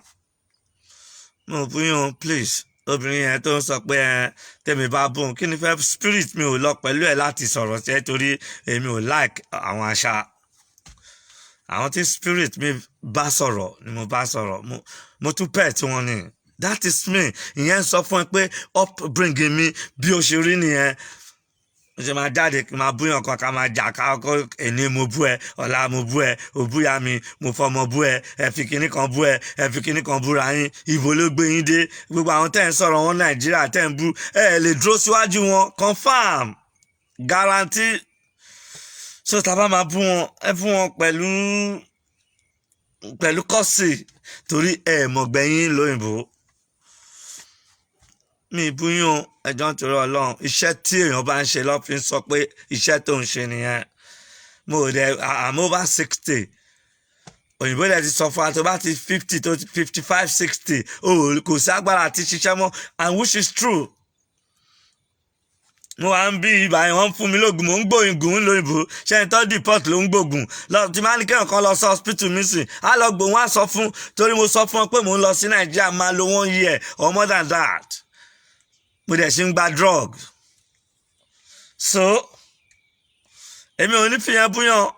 [SPEAKER 1] mo búyàn please obìnrin yẹn tó ń sọ pé tèmi bá bùn kí ni fẹ́ spirit mi ò lọ pẹ̀lú ẹ̀ láti sọ̀rọ̀ sí ẹ torí èmi ò like àwọn àṣà àwọn tí spirit mi bá sọ̀rọ̀ ni mo bá sọ̀rọ̀ mo tún pẹ̀ tí wọ́n ní that is me. ìyẹn sọ fún ẹ pé upbringing mi bí o ṣe rí nìyẹn. mo ṣe máa jáde kí n máa búyàn kan ká máa jà ká ọkọ èní mo bú ẹ ọ̀la mo bú ẹ òbúya mi mo fọmọ bú ẹ ẹ fi kinní kan bú ẹ ẹ fi kinní kan búra yín ìbò ló gbé yín dé gbogbo àwọn tẹ́ ń sọ̀rọ̀ wọn Nàìjíríà tẹ́ ń bú ẹ lè dúró síwájú wọn confam guarantee. so tàbá máa bú wọn ẹ bú wọn pẹ̀lú kọ́sì torí ẹ mọ̀gbẹ́yìn lóyìnbó. mi búyàn ẹjọ́ ń torí Ọlọ́run iṣẹ́ tí èèyàn bá ń ṣe lọ́ fi ń sọ pé iṣẹ́ tó ń ṣe nìyẹn. mo dẹ̀ I'm over 60 òyìnbó dẹ̀ ti sọ fún wa tó bá ti 50 tó 55 60 kò sí agbára àti ṣiṣẹ́ mọ́ and which is true. mo wá ń bí ibà yẹn wọ́n fún mi lóògùn mò ń gbòògùn lóyìnbó ṣe ń tọ́ deport ló ń gbòògùn lọ tí máa ní kéèyàn kan lọ sí hospital mi sìn á lọ gbòògùn á sọ fún torí mo sọ fún ọ pé mò ń lọ sí Nàìjíríà máa lo 1 year or more than that. mo dẹ̀ ṣe ń gba drug. so èmi ò ní fi yẹn búyàn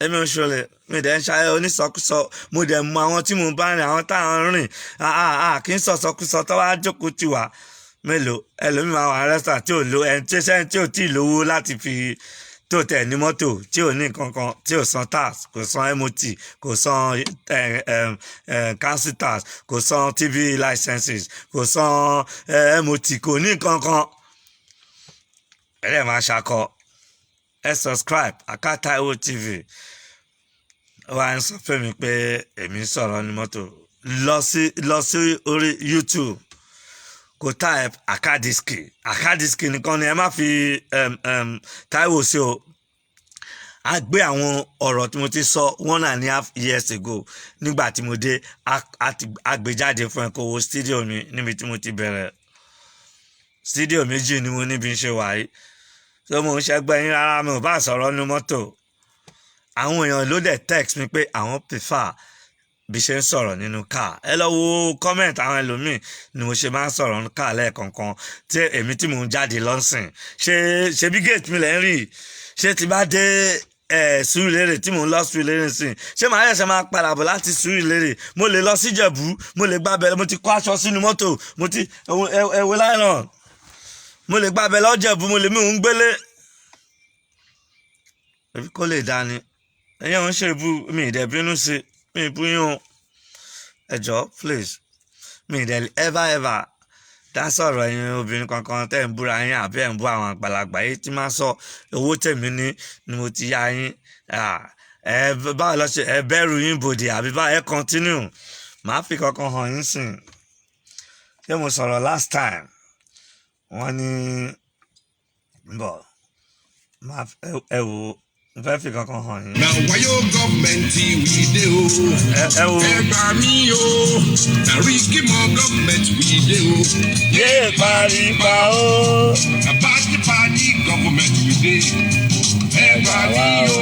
[SPEAKER 1] èmi ò ṣọlẹ̀ mi dẹ̀ ń ṣayẹ onísọkúsọ mo dẹ̀ mọ àwọn tí mo bá rìn àwọn táwọn rìn kì í sọ̀sọkúsọ tó wá jókòó tì wá mélòó ẹlòmíì máa wà restaurant tí ò lo ẹni tí ò tí ì lówó láti fi tó tẹ̀ ní mọ́tò tí ò ní nǹkan kan tí ò san tax kò san MOT kò san council tax kò san TV licenses kò san MOT kò ní nǹkan kan ẹ̀rẹ́ máa ṣakọ ẹ subscribe Aka Taiwo TV wá ń sọ fún mi pé èmi sọ̀rọ̀ ní mọ́tò lọ sí orí YouTube kò type Akadiski nìkan ni ẹ má fi Taiwo sí o. a gbé àwọn ọ̀rọ̀ tí mo ti sọ 1.5 years ago nígbà tí mo dé àgbéjáde fún ẹ kó wo studio mi níbi tí mo ti bẹ̀rẹ̀ studio méjì ni mo níbi ṣe wáyé so mo ń ṣẹgbẹ́ yín rárá mi ò bá sọ̀rọ̀ ní mọ́tò. àwọn èèyàn ló dẹ̀ text mi pé àwọn prefer bí ṣe ń sọ̀rọ̀ nínú car ẹ lọ wo comment àwọn ẹlòmíì ni mo ṣe máa ń sọ̀rọ̀ ní car lẹ́ẹ̀kọ̀ọ̀kan tí èmi tí mò ń jáde lọ́sìn ṣe bí gate mi lẹ́ ń rí ṣé ti bá dé Sùúrùlérè tí mò ń lọ Sùúrùlérè sìn ṣé màá yẹ̀ṣẹ̀ máa padà bọ̀ láti Sùúrùlérè mo lè lọ sí Ìjẹ̀bú mo lè gbàbẹ̀ mo ti kó aṣọ sínú mọ́tò mo ti ẹ̀wẹ̀ láìràn mo lè gbàbẹ̀ lọ́jẹ̀bú mo lè mí òun gbélé èmi kò lè dání ẹ̀yẹ́ wọn ṣe ibú mi ìdẹ̀bínú sí mi ìbúyàn ẹjọ́ please mi ìdẹ̀ ever dá sọ̀rọ̀ ẹ̀yin obìnrin kankan tẹ́ ń búra yín àbí ẹ̀ ń bú àwọn àgbàlagbà yìí tí máa sọ owó tèmi ní ni mo ti yá yín báwo lọ ṣe ẹ bẹ̀rù yín bòdì àbí báwo ẹ continue màá fi kankan hàn yín sìn ṣé mo sọ̀rọ̀ last time wọ́n ní bọ̀ ẹ wò n fẹ́ fi kankan hàn yín.
[SPEAKER 2] na wayo gọọmenti we dey o. ẹ gbà mí o. na rikimo gọọmenti we dey o.
[SPEAKER 1] yé paripa o.
[SPEAKER 2] na party gọọmenti we dey. ẹ gbà mí o.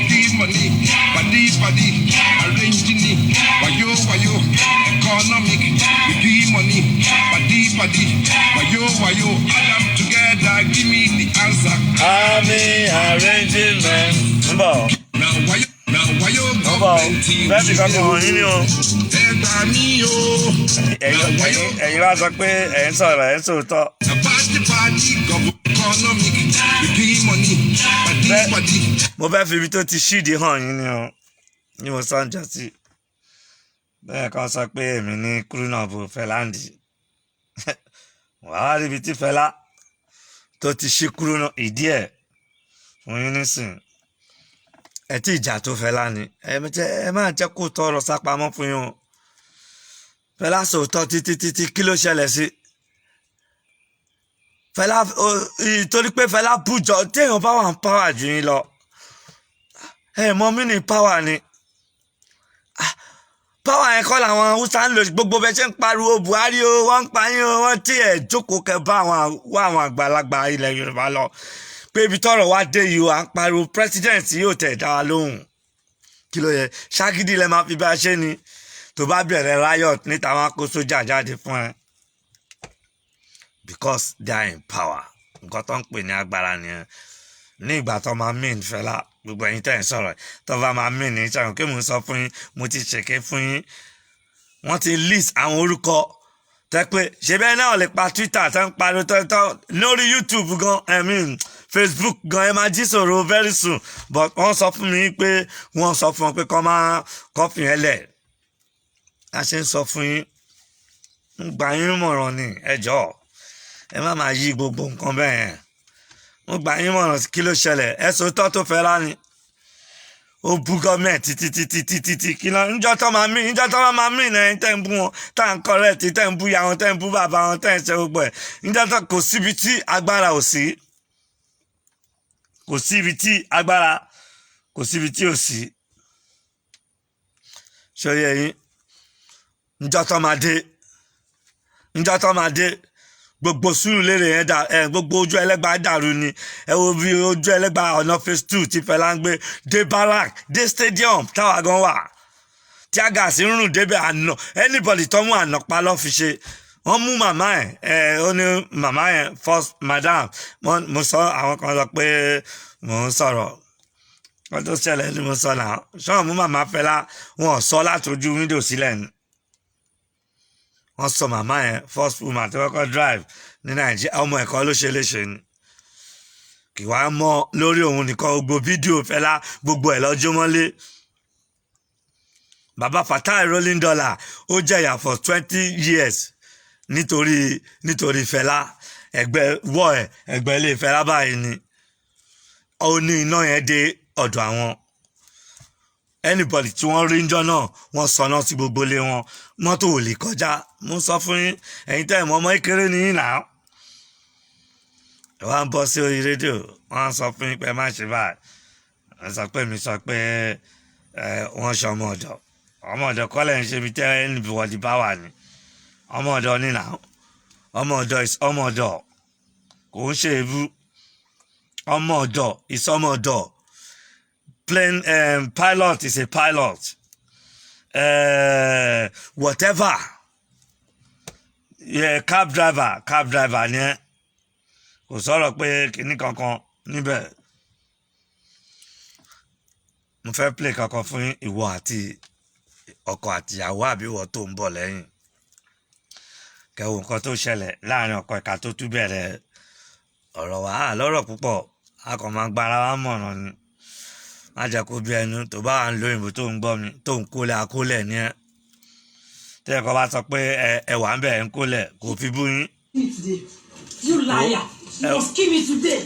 [SPEAKER 2] we money padi arrange ni wayo economic we money padi wayo add am together give me the answer.
[SPEAKER 1] Arrangement.
[SPEAKER 2] Now why you gọọmenti
[SPEAKER 1] bẹ́ẹ̀ fi kankan hàn yín ni o.
[SPEAKER 2] ẹ gbà mí o.
[SPEAKER 1] ẹ̀yin wá sọ pé ẹ̀ ń sọ̀rọ̀ ẹ̀ ń sòótọ́.
[SPEAKER 2] na party economic we money padi.
[SPEAKER 1] mo fẹ́ fi ibi tó ti ṣíìdì hàn yín ni o ní mo sọ ń jọ sí bẹ́ẹ̀ kan sọ pé èmi ní kúrúnà bò Fẹláǹdì wàá rí ibi tí Fẹlá tó ti ṣí kúrúnà ìdí ẹ̀ fún yín nísìn ẹ tí ìjà tó Fẹlá ni ẹ máa jẹ́ kó tọrọ sápamọ́ fún yín o. Fẹlá sòótọ́ títí kí ló ṣẹlẹ̀ sí Fẹlá torí pé Fẹlá bùjọ téèyàn bá wà ń pàwà jù yín lọ ẹ mọ mí ní pàwà ni pàwà yẹn kọ́ làwọn Haúsá ń lò gbogbo bẹ́ẹ̀ ṣe ń pariwo Buhari o wọ́n ń pa yín o wọ́n tí ẹ̀ jókòó kẹ bá àwọn àgbàlagbà ilẹ̀ Yorùbá lọ pé ibi tọ́rọ̀ wá dé yìí à ń pariwo president yóò tẹ̀ dá wa lóhùn kí ló yẹ ṣágídí lẹ máa fi bá ṣe ni tó bá bẹ̀rẹ̀ riot níta wọn kó sójà jáde fún ẹ because they are in power nǹkan tó ń pè ní agbára nìyẹn ní ìgbà tó máa mean Fẹlá gbogbo ẹ̀yin tẹ́ ń sọ̀rọ̀ tó bá máa mean ní ìṣàkóso kí mò ń sọ fún yín mo ti ṣèké fún yín wọ́n ti list àwọn orúkọ tẹ́ pé ṣe bẹ́ẹ̀ náà lè pa Twitter tẹ́ ń pariwo tọ́ lórí YouTube gan Facebook gan ẹ máa jí sọ̀rọ̀ very soon but wọ́n sọ fún mi pé wọ́n sọ fún wọn pé kọ́ máa kọ́fì yẹn lẹ̀ a ṣe ń sọ fún yín ń gbà yín mọ̀ràn ni ẹ jọ̀ọ́ ẹ má máa yí gbogbo nǹkan bẹ́ẹ̀ yẹn ń gbà yín mọ̀ràn kí ló ṣẹlẹ̀ ẹ sọ tọ́ tó fẹ́ rání ó bú gọ́ọ̀mẹ̀ntì títí kí lọ níjọ́ tó máa mí náà tẹ́ ń bú wọn tá à ń kọ́rẹ́ẹ̀tì tẹ́ ń bú ya wọn tẹ́ ń bú bàbá wọn tẹ́ ń ṣe gbogbo ẹ̀ níjọ́ tó kò síbi tí agbára ò sí kò síbi tí agbára kò síbi tí ò sí ṣòye yín níjọ́ tó máa dé gbogbo Sùúrùlérè yẹn dà gbogbo ojú Ẹlẹ́gbà dàrú ni ẹ wo bí ojú Ẹlẹ́gbà ọ̀nà phase 2 ti Fẹlá ń gbé dé barrack dé stadium táwa gan wà tí àgàsí ń rùn débẹ̀ àná anybody tó mú àná pa lọ́ fi ṣe wọ́n mú màmá ẹ̀ ó ní màmá yẹn first madam mo sọ àwọn kan sọ pé mò ń sọ̀rọ̀ wọ́n tó ṣẹlẹ̀ ní mo sọ náà ṣọ́ọ̀ mú màmá Fẹlá wọn sọ látọjú wíńdò sílẹ̀ ni wọ́n sọ màmá yẹn first woman tó kọ́kọ́ drive ní Nàìjíríà ọmọ ẹ̀kọ́ ló ṣe léṣe ni kì wá mọ́ lórí òun nìkan gbogbo fídíò Fẹlá gbogbo ẹ̀ lọ́jọ́ mọ́lé bàbá Fatai Rolling Dollar ó jẹ̀yà for 20 years nítorí Fẹlá ẹgbẹ́ wọ́ ẹ̀ ẹgbẹ́ ilé Fẹlá báyìí ni ó ní iná yẹn dé ọ̀dọ̀ àwọn anybody tí wọ́n rí ńjọ́ náà wọ́n sọnà sí gbogbo ilé wọn mọ́tò ò lè kọjá mo sọ fún yín ẹ̀yin tẹ́ ẹ̀ mọ́ ọmọ ìkéré ní yín náà ẹ wá ń bọ́ sí orí rédíò wọ́n sọ fún yín pé má ṣe báyìí wọ́n sọ pé mi sọ pé wọ́n ṣe ọmọ ọ̀dọ̀ kọ́lẹ̀ ń ṣe mi tẹ́ ẹnìbọ̀dì bá wà ní ọmọ ọ̀dọ̀ nínà ọmọ ọ̀dọ̀ kò ń ṣe ebú ọmọ ọ̀dọ̀ ìsọmọ ọ̀dọ̀ plane pilot is a pilot whatever yeah, cab driver ni ẹ kò sọ̀rọ̀ pé kinní kankan níbẹ̀ mo fẹ́ play kankan fún ìwọ àti ọkọ àtìyàwó àbí ìwọ tó ń bọ̀ lẹ́yìn kẹwò nǹkan tó ṣẹlẹ̀ láàrin ọkọ ìka tó tún bẹ̀rẹ̀ ọ̀rọ̀ wa lọ́rọ̀ púpọ̀ a kàn máa gbára wa mọ̀ràn ni má jẹ́ kó bí ẹnu tó bá wà ń lo òyìnbó tó ń gbọ́ mi tó ń kólẹ̀ akólẹ̀ ní ẹ tí ẹ̀kọ́ bá sọ pé ẹwà ń bẹ̀ ń kólẹ̀ kò fi bú yín.
[SPEAKER 3] You liar! You must kill me today.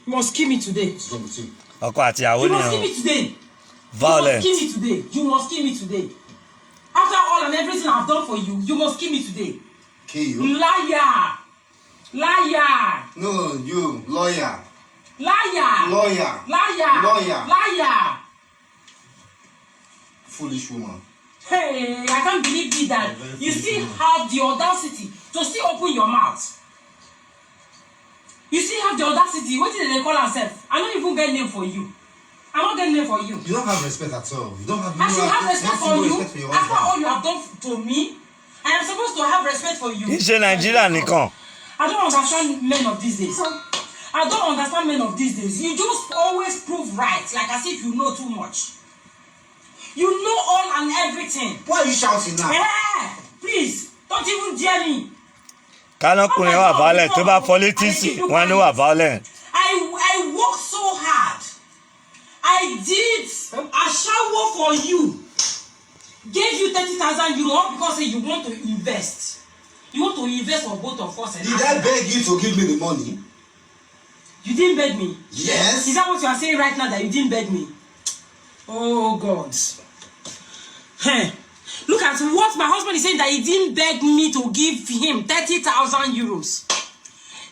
[SPEAKER 3] You must kill me today.
[SPEAKER 1] ọkọ àtìyàwó ni
[SPEAKER 3] You must kill me today.
[SPEAKER 1] violent.
[SPEAKER 3] You must kill me today. You must kill me today. After all and everything I've done for you, you must kill me today.
[SPEAKER 4] Kill you?
[SPEAKER 3] Liar! Liar!
[SPEAKER 4] No, you, lawyer.
[SPEAKER 3] Liar!
[SPEAKER 4] Lawyer.
[SPEAKER 3] Liar!
[SPEAKER 4] Lawyer.
[SPEAKER 3] Liar!
[SPEAKER 4] Foolish woman.
[SPEAKER 3] Hey, I can't believe it that you still have the audacity to still open your mouth. You still have the audacity. What did they call yourself? I don't even get name for you. I'm not getting name for you.
[SPEAKER 4] You don't have respect at all. You don't have.
[SPEAKER 3] I should have respect for you.
[SPEAKER 4] Respect for your
[SPEAKER 3] After
[SPEAKER 4] husband.
[SPEAKER 3] all you have done to me, I am supposed to have respect for you.
[SPEAKER 1] kì í ṣe Nàìjíríà nìkan
[SPEAKER 3] I don't understand men of these days. I don't understand men of these days. You just always prove right, like as if you know too much. You know all and everything.
[SPEAKER 4] Why are you shouting now?
[SPEAKER 3] Please, don't even dare me.
[SPEAKER 1] kánọkùnrin wà violent tó bá politician wọn ni wà violent.
[SPEAKER 3] I worked so hard. I did a shower for you. Gave you 30,000 euro all because you want to invest. You want to invest for both of us.
[SPEAKER 4] Did I beg you to give me the money?
[SPEAKER 3] You didn't beg me.
[SPEAKER 4] Yes.
[SPEAKER 3] Is that what you are saying right now, that you didn't beg me? Oh God. Hey, look at what my husband is saying, that he didn't beg me to give him 30,000 euros.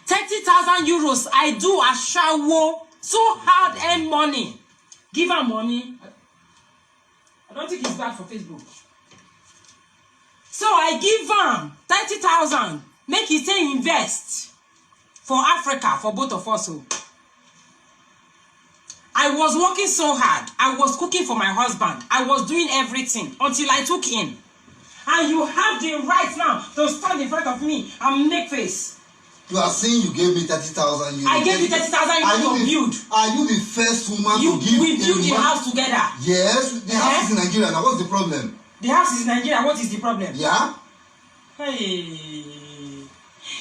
[SPEAKER 3] 30,000 euros. I do a shower, so hard-earned money. Give her money. I don't think it's bad for Facebook. So I give him 30,000. Make he say invest. for Africa, for both of us. So I was working so hard. I was cooking for my husband. I was doing everything until I took in. And you have the right now to stand in front of me and make face.
[SPEAKER 4] You are saying you gave me 30,000 euros.
[SPEAKER 3] I gave you 30,000 euros to build.
[SPEAKER 4] Are you the first woman to give?
[SPEAKER 3] We built the house together.
[SPEAKER 4] Yes, the house is in Nigeria. Now, what's the problem?
[SPEAKER 3] The house is in Nigeria. What is the problem?
[SPEAKER 4] Yeah.
[SPEAKER 3] Hey.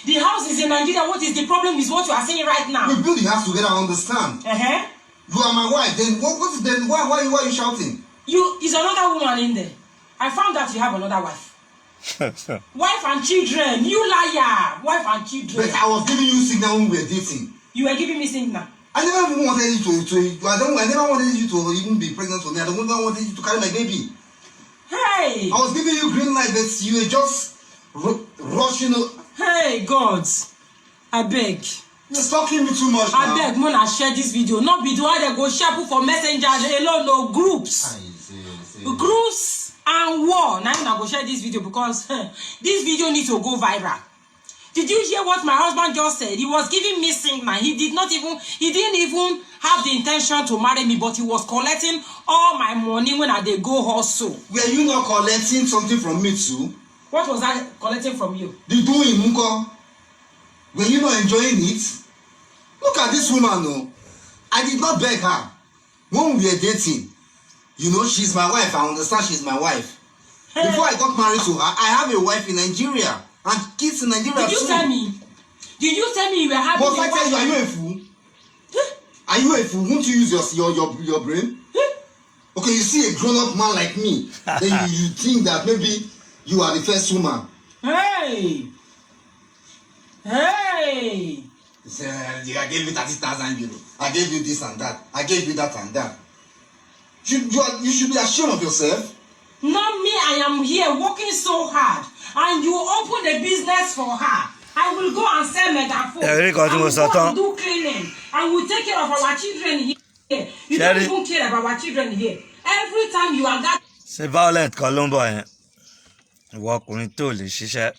[SPEAKER 3] The house is in Nigeria. What is the problem is what you are saying right now.
[SPEAKER 4] We built the house together. I understand. You are my wife. Then what is then? Why are you shouting?
[SPEAKER 3] Is another woman in there. I found out you have another wife. Wife and children, you liar. Wife and children.
[SPEAKER 4] But I was giving you signal when we were dating.
[SPEAKER 3] You were giving me signal.
[SPEAKER 4] I never even wanted you to I never wanted you to even be pregnant for me. I don't even wanted you to carry my baby.
[SPEAKER 3] Hey.
[SPEAKER 4] I was giving you green light, but you were just rushing.
[SPEAKER 3] Hey, God. I beg.
[SPEAKER 4] You're stalking me too much now.
[SPEAKER 3] I beg, Mona, share this video. Not video, I go share for messenger alone, no groups. Groups. And war. Now I go share this video because this video needs to go viral. Did you hear what my husband just said? He was giving me signal. He didn't even have the intention to marry me, but he was collecting all my money when I dey go hustle.
[SPEAKER 4] Were you not collecting something from me too?
[SPEAKER 3] What was I collecting from you?
[SPEAKER 4] The doing, Munko. Were you not enjoying it? Look at this woman, no. I did not beg her. When we were dating, you know, she's my wife. I understand she's my wife. Hey. Before I got married to her, I have a wife in Nigeria and kids in Nigeria.
[SPEAKER 3] Did you tell me? Did you tell me you were having a wife?
[SPEAKER 4] Was I tell you, are you a fool? Are you a fool? Won't you use your brain? Okay, you see a grown-up man like me, then you think that maybe you are the first woman.
[SPEAKER 3] Hey! Hey!
[SPEAKER 4] I gave you 30,000 euros. I gave you this and that. I gave you that and that. You should be ashamed of yourself.
[SPEAKER 3] Not me. I am here working so hard, and you open a business for her. I will go and sell megaphone. I will go and do cleaning. I will take care of our children here. You don't even care about our children here. Every time you are that.
[SPEAKER 1] C'est violent, Colombo. Ìwọ ọkùnrin tó lè ṣiṣẹ́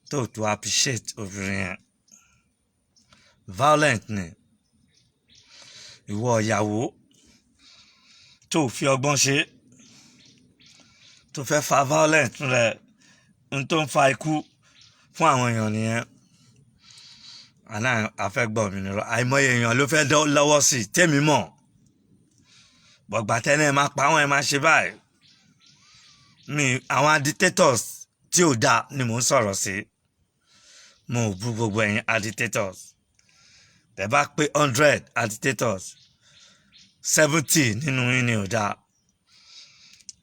[SPEAKER 1] tó appreciate obìnrin yẹn. Violent ni. Ìwọ ìyàwó tó fi ọgbọ́n ṣe tó fẹ́ fa violent rẹ̀ n tó ń fa ikú fún àwọn èèyàn nìyẹn. Àná àfẹ́gbọ́ mi nìrọ̀ àìmọye èèyàn ló fẹ́ lọ́wọ́ sí tèmi mọ̀. Bọ̀gbà tẹ́lẹ̀ máa pa àwọn ẹ̀ máa ṣe báyìí. Àwọn agitators tí ò dáa ni mò ń sọ̀rọ̀ sí. Mo ò bú gbogbo ẹ̀yin agitators. Tẹ́ bá pé 100 agitators 70 nínú yín ni ò dáa.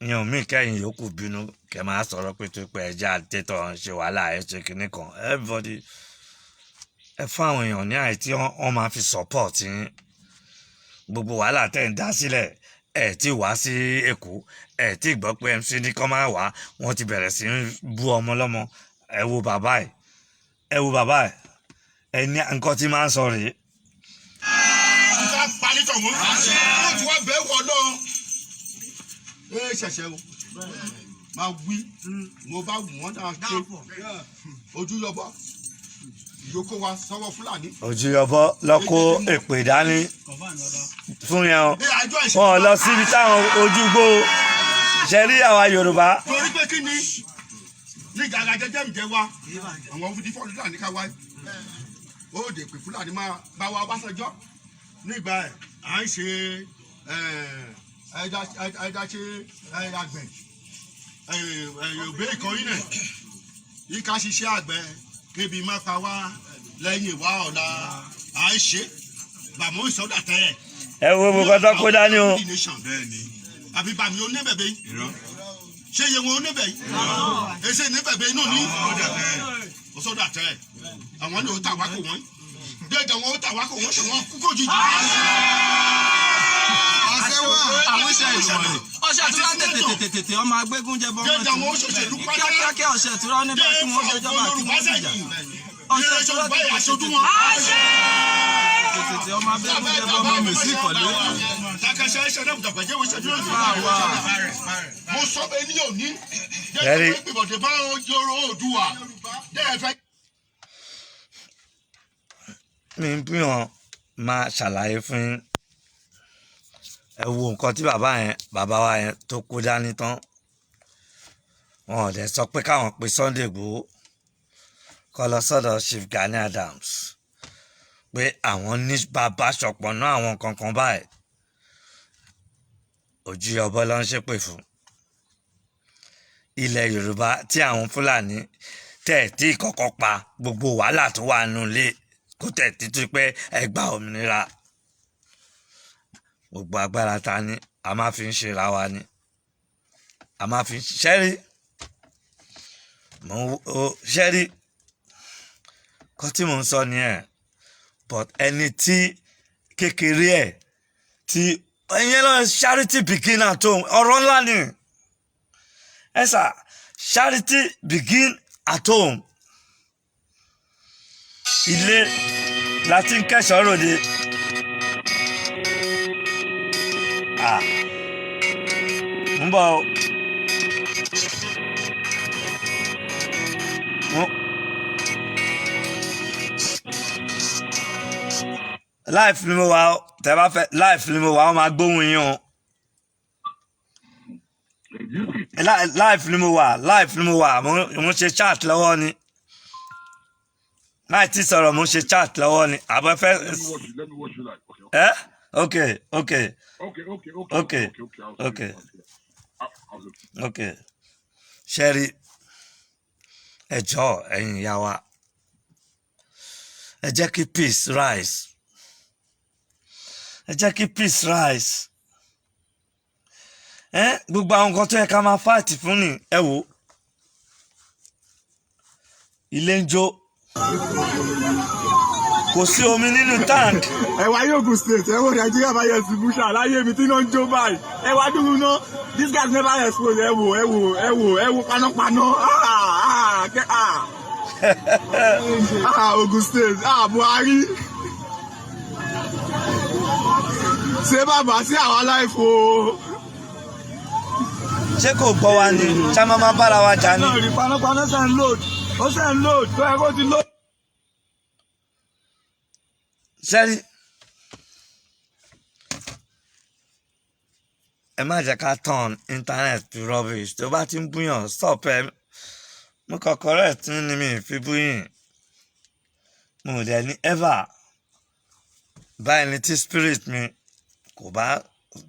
[SPEAKER 1] Ìyẹn mi kẹ́yìn yòókù bínú kẹ́ máa sọ̀rọ̀ pé tó pé ẹja agitator ń ṣe wàhálà ẹ̀ ṣe kinní kan. Everybody ẹ fún àwọn èèyàn ní àìtí wọ́n máa fi support yín. Gbogbo wàhálà tẹ́ ń dá sílẹ̀ ẹ̀ tí wá sí Èkó ẹ̀ tí gbọ́ pé MC ní kọ́ máa wá wọ́n ti bẹ̀rẹ̀ sí bú ọmọ lọ́mọ. Ẹ wo bàbá ẹ̀ ẹ ní nǹkan tí máa ń sọ rèé.
[SPEAKER 2] Ìjà palítọ̀ mọ́. Ó ti wá bẹ́ẹ̀ wọ̀ náà. Ṣẹ̀ṣẹ̀ o. Máa wí. Mo bá wù wọ́n náà ṣe. Ojú yọbọ. Ìyókò wa sọ́wọ́ Fúlàní.
[SPEAKER 1] Ojú yọbọ lọ kó èpè dání fún yẹn o. Wọ́n lọ síbi táwọn ojúgbó ṣe rí àwa Yorùbá.
[SPEAKER 2] Torí pé kí ni ní ìjàgà jẹjẹ ìjẹ wa àwọn fúdi Fúlàní ká wáyé. Ó dè pé Fúlàní máa bá wa Ọbásanjọ́ nígbà ẹ̀ à ń ṣe ẹja ṣe àgbẹ̀ òbí ìkọ́rí náà yìí ká ṣiṣẹ́ àgbẹ̀ kébi má pa wá lẹ́yìn wá ọ̀la à ń ṣe bàmú ìsọdà tẹ́ ẹ̀.
[SPEAKER 1] Ẹ wo gbogbo tó kó dání o.
[SPEAKER 2] Àbí bàmí oníbẹ̀bẹ̀ yìí ṣé iye wọn oníbẹ̀ yìí èsè níbẹ̀bẹ̀ inú ní ìsọdà tẹ́ ẹ̀ àwọn ni ó tà wá kò wọ́n déédéé wọn ó tà wá kò wọ́n ṣe wọ́n kú kó jíjì.
[SPEAKER 5] Àwọn iṣẹ́ ìṣẹ̀lẹ̀ ọṣẹ àtúrà tètè ọmọ agbégún jẹ bọ́n kíákíá ọṣẹ àtúrà nípa tí wọ́n ṣe jọba àti wọ́n ṣèjà ọṣẹ àtúrà tètè ọmọ agbégún jẹ bọ́n mèsì ìkọ̀lé.
[SPEAKER 2] Mo sọ pé ní òní jẹ́ ìgbìmọ̀dé bá yọrọ Oòduà.
[SPEAKER 1] mi ń bíyàn máa ṣàlàyé fún yín. Ẹ wo nǹkan tí bàbá wa yẹn tó kó dání tán. Wọn ò dẹ̀ sọ pé káwọn pe Sunday Igboho kọ́ lọ sọ́dọ̀ Chief Gani Adams pé àwọn ní bàbá ṣọ̀pọ̀ náà àwọn kankan báyìí. Ojú ọbọ ló ń ṣépè fún. Ilẹ̀ Yorùbá tí àwọn Fúlàní tẹ̀ẹ̀tì kọ́kọ́ pa gbogbo wàhálà tó wà nù lé kó tẹ̀ẹ̀tì tó pé ẹgbà òmìnira. Gbogbo agbára ta ni a máa fi ń ṣera wa ni. A máa fi ṣẹ́rí. Ṣẹ́rí kọ́ tí mò ń sọ nìyẹn. But ẹni tí kékeré ẹ̀ tí ẹ̀yẹn lọ charity begin at home ọ̀rọ̀ ńlá ni. Ẹ sà charity begin at home. Ilé láti ń kẹ́sọ̀ ròde. Ń bọ̀ o. Life ni mo wà ó tẹ́ bá fẹ́ life ni mo wà ó máa gbóhùn yín o. Life ni mo wà mo ṣe chat lọ́wọ́ ni. Láì tí sọ̀rọ̀ mo ṣe chat lọ́wọ́ ni. Àbọ̀ fẹ́.
[SPEAKER 2] Let me watch you live.
[SPEAKER 1] Okay. Sherry, ẹ jọ̀ọ́ ẹ̀yin ìyá wa. Ẹ jẹ́ kí peace rise. Ẹ jẹ́ kí peace rise. Gbogbo àwọn nǹkan tó yẹ ká máa fight fún ni ẹ wò. Ilé ń jó. Kò sí omi nínú tank.
[SPEAKER 6] Ẹ wá Ogun State, ẹ wo Nigeria bá yẹ sí Busha láyé mi tí náà ń jó báyìí. Ẹ wá dúró náà, this guy never expose. Ẹ wo panápaná. Ogun State, Buhari. Ṣé bàbá sí àwọn aláìfo?
[SPEAKER 1] Ṣé kò gbọ́ wa ni? Ṣé a máa bára wa jà ni?
[SPEAKER 6] Náà rí panápaná ṣe ń load, ó ṣe ń load, tó ẹ kó ti load.
[SPEAKER 1] Sẹ́rí, ẹ má jẹ́ ká turn internet to rubbish. Tó bá ti ń búyàn stop ẹ. Mo kàn correct ní mi fi búyìn. Mo dẹ̀ ní ever báyìí ní tí spirit mi kò bá